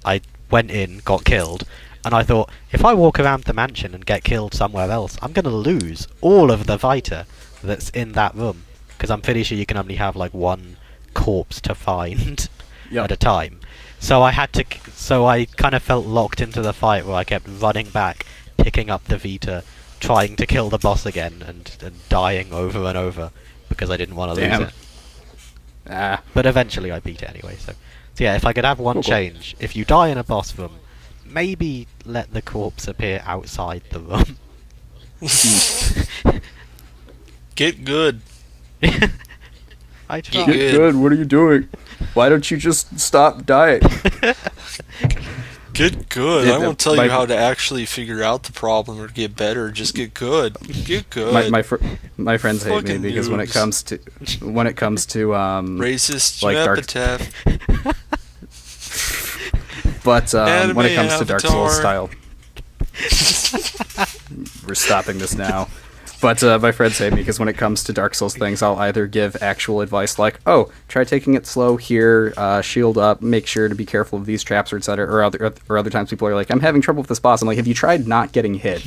I went in, got killed, and I thought, if I walk around the mansion and get killed somewhere else, I'm going to lose all of the Vita that's in that room. Because I'm pretty sure you can only have one corpse to find at a time. So I had to... So I kind of felt locked into the fight where I kept running back, picking up the Vita, trying to kill the boss again, and dying over and over because I didn't want to lose it. But eventually I beat it anyway. So yeah, if I could have one change, if you die in a boss room, maybe let the corpse appear outside the room. Get good. I tried. Get good. What are you doing? Why don't you just stop dying? Get good. Yeah, I won't tell you how to actually figure out the problem or get better. Just get good. Get good. My friends hate me Fucking because when it noobs. comes to Racist Dark. epitaph. But Anime when it comes to Dark Souls avatar. style, we're stopping this now. But my friends hate me because when it comes to Dark Souls things, I'll either give actual advice like, "Oh, try taking it slow here, shield up, make sure to be careful of these traps, or etc." Or other times people are like, "I'm having trouble with this boss." I'm like, "Have you tried not getting hit?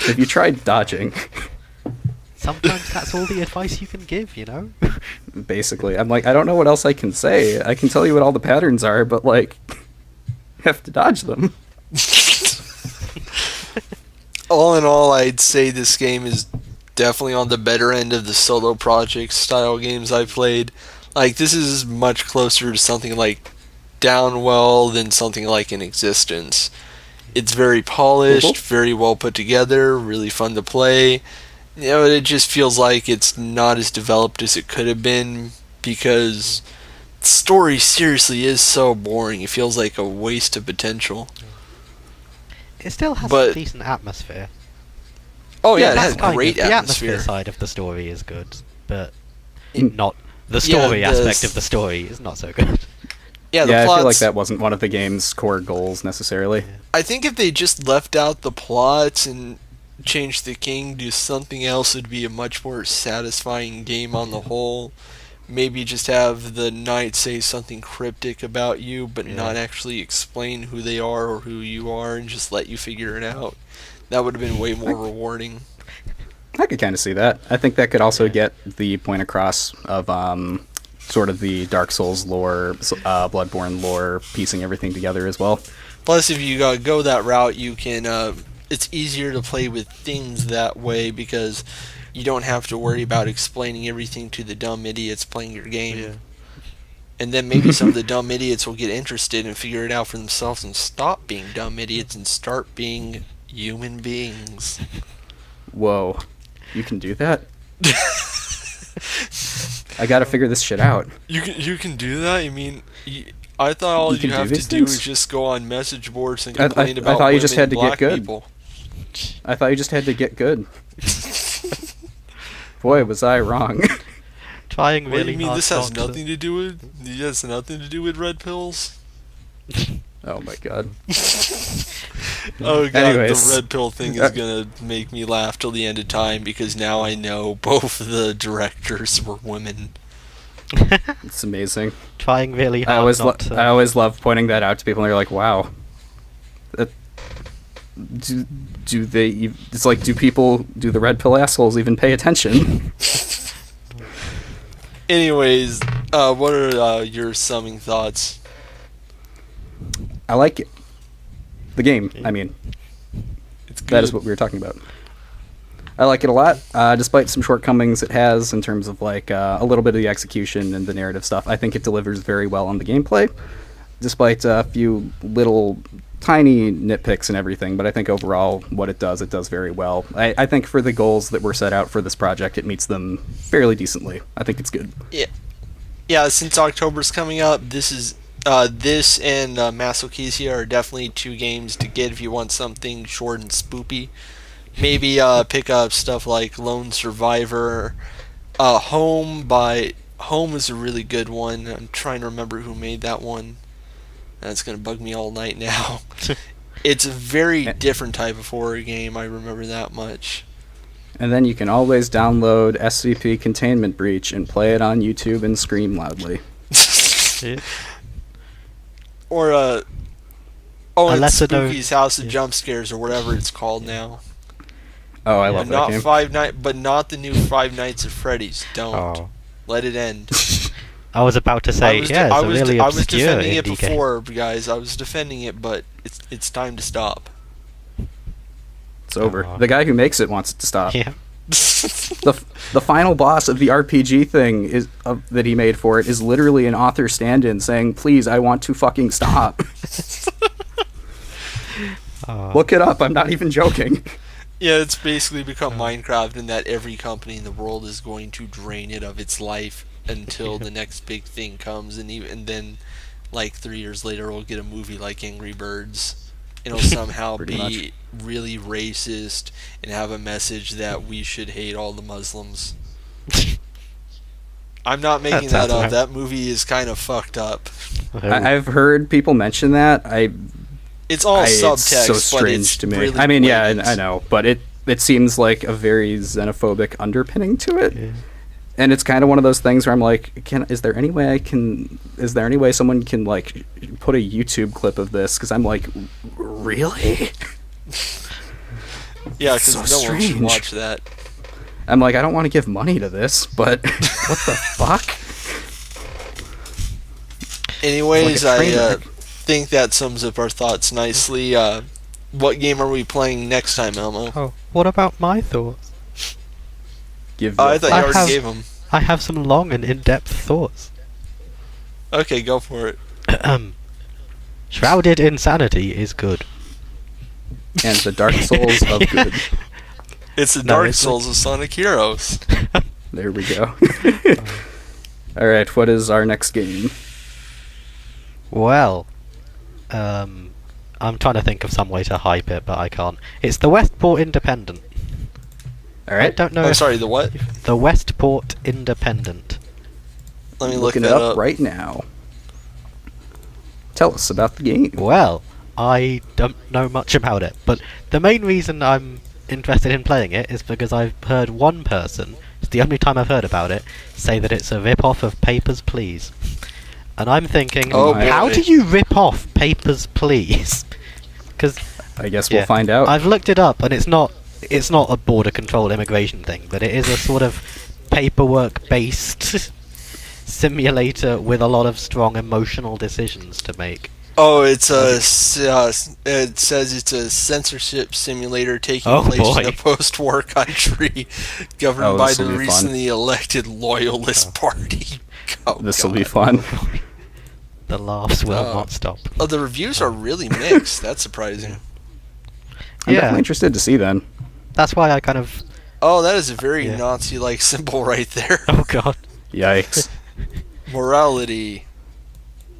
Have you tried dodging?" Sometimes that's all the advice you can give, Basically, I'm like, I don't know what else I can say. I can tell you what all the patterns are, but you have to dodge them. All in all, I'd say this game is definitely on the better end of the solo project style games I've played. This is much closer to something like Downwell than something like In Existence. It's very polished, very well put together, really fun to play. It just feels like it's not as developed as it could have been because the story seriously is so boring. It feels like a waste of potential. It still has a decent atmosphere. Oh yeah, it that's has great the atmosphere. atmosphere side of the story is good, but not the story aspect of the story is not so good. Yeah, I feel like that wasn't one of the game's core goals necessarily. I think if they just left out the plots and changed the king to something else, it'd be a much more satisfying game on the whole. Maybe just have the knight say something cryptic about you, but not actually explain who they are or who you are, and just let you figure it out. That would have been way more rewarding. I could kind of see that. I think that could also get the point across of sort of the Dark Souls lore, Bloodborne lore, piecing everything together as well. Plus, if you go that route, you can. It's easier to play with things that way because you don't have to worry about explaining everything to the dumb idiots playing your game. Yeah. And then maybe some of the dumb idiots will get interested and figure it out for themselves and stop being dumb idiots and start being human beings. Whoa. You can do that? I gotta figure this shit out. You can do that? I mean, I thought all You can you do have to these do things? is just go on message boards and I complain about thought you women just had to and get black good. people. I thought you just had to get good. Boy, was I wrong. Trying What do really you mean hard this has not to- nothing to do with? It has nothing to do with red pills? Oh my god. Oh god, Anyways. the red pill thing is gonna make me laugh till the end of time because now I know both of the directors were women. It's amazing. Trying really I hard always, not to. I always love pointing that out to people, and they're like, "Wow, do they? It's like, do the red pill assholes even pay attention?" Anyways, what are your summing thoughts? I like it. The game, I mean, It's good. that is what we were talking about. I like it a lot, despite some shortcomings it has in terms of like a little bit of the execution and the narrative stuff. I think it delivers very well on the gameplay, despite a few little tiny nitpicks and everything. But I think overall, what it does very well. I think for the goals that were set out for this project, it meets them fairly decently. I think it's good. Yeah. Since October's coming up, this and Masochistia are definitely two games to get if you want something short and spoopy. Maybe pick up stuff like Lone Survivor. Home is a really good one. I'm trying to remember who made that one. That's going to bug me all night now. It's a very different type of horror game, I remember that much. And then you can always download SCP Containment Breach and play it on YouTube and scream loudly. Yeah. Or, and lesser known- Spooky's House of Jump Scares, or whatever it's called now. Oh, I love that game. But not the new Five Nights at Freddy's. Don't. Oh. Let it end. I was about to say, it's a really I was obscure defending it indie game. before, guys. I was defending it, but it's time to stop. It's over. Aw. The guy who makes it wants it to stop. Yeah. The final boss of the RPG thing that he made for it is literally an author stand-in saying, "Please, I want to fucking stop." Look it up. I'm not even joking. Yeah, it's basically become Minecraft in that every company in the world is going to drain it of its life until the next big thing comes, and then like 3 years later we'll get a movie like Angry Birds. It'll somehow Pretty be really racist and have a message that we should hate all the Muslims. I'm not making that sounds up. right. That movie is kind of fucked up. I've heard people mention that. It's all subtext, it's so strange but it's to me. really I mean, yeah, blatant. I know, but it seems like a very xenophobic underpinning to it. Yeah. And it's kind of one of those things where I'm like, is there any way someone can like put a YouTube clip of this? Because I'm like, really? Yeah, because so no one should strange. watch that. I'm like, I don't want to give money to this, but what the fuck? Anyways, It's like a train I wreck. think that sums up our thoughts nicely. What game are we playing next time, Elmo? Oh, what about my thoughts? Give I thought you I already have- gave them. I have some long and in-depth thoughts. Okay, go for it. Shrouded in Sanity is good. and the Dark Souls of good. It's the No, Dark it's Souls of Sonic Heroes. There we go. All right, what is our next game? Well, I'm trying to think of some way to hype it, but I can't. It's the Westport Independent. All I right, don't know. I'm if- sorry, the what? The Westport Independent. Let me look looking that it up up. right now. Tell us about the game. Well, I don't know much about it, but the main reason I'm interested in playing it is because I've heard one person, it's the only time I've heard about it, say that it's a rip-off of Papers, Please. And I'm thinking, Oh, how boy. do you rip off Papers, Please? Because I guess we'll find out. I've looked it up, and it's not a border control immigration thing, but it is a sort of paperwork-based simulator with a lot of strong emotional decisions to make. Oh, it's it says it's a censorship simulator taking Oh, place boy. in a post-war country governed Oh, by this'll the be fun. recently elected Loyalist Party. Oh, This will be God. fun. The laughs will Oh. not stop. Oh, the reviews are really mixed. That's surprising. I'm Yeah. definitely interested to see then. That's why I kind of... Oh, that is a very Yeah. Nazi-like symbol right there. Oh god. Yikes. Morality.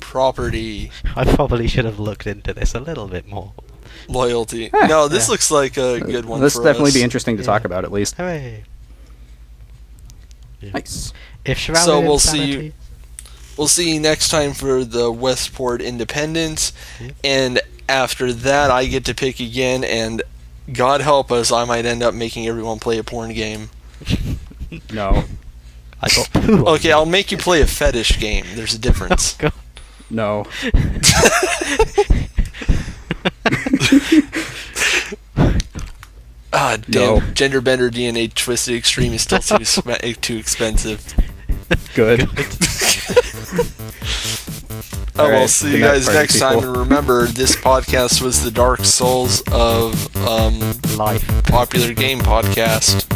Property. I probably should have looked into this a little bit more. Loyalty. No, this looks like a good one This for will definitely us. be interesting to talk Yeah. about, at least. Hooray! Yeah. Nice. If Shrouded So we'll Insanity- We'll see you next time for the Westport Independence, Yeah. and after that I get to pick again, and God help us, I might end up making everyone play a porn game. No. I got poo. on Okay, me. I'll make you play a fetish game. There's a difference. God. No. Ah, damn. No. Gender bender DNA twisted extreme is still too expensive. Good. Oh, All we'll right, see good you night, guys party next time. people. And remember, this podcast was the Dark Souls of Life. popular game podcast.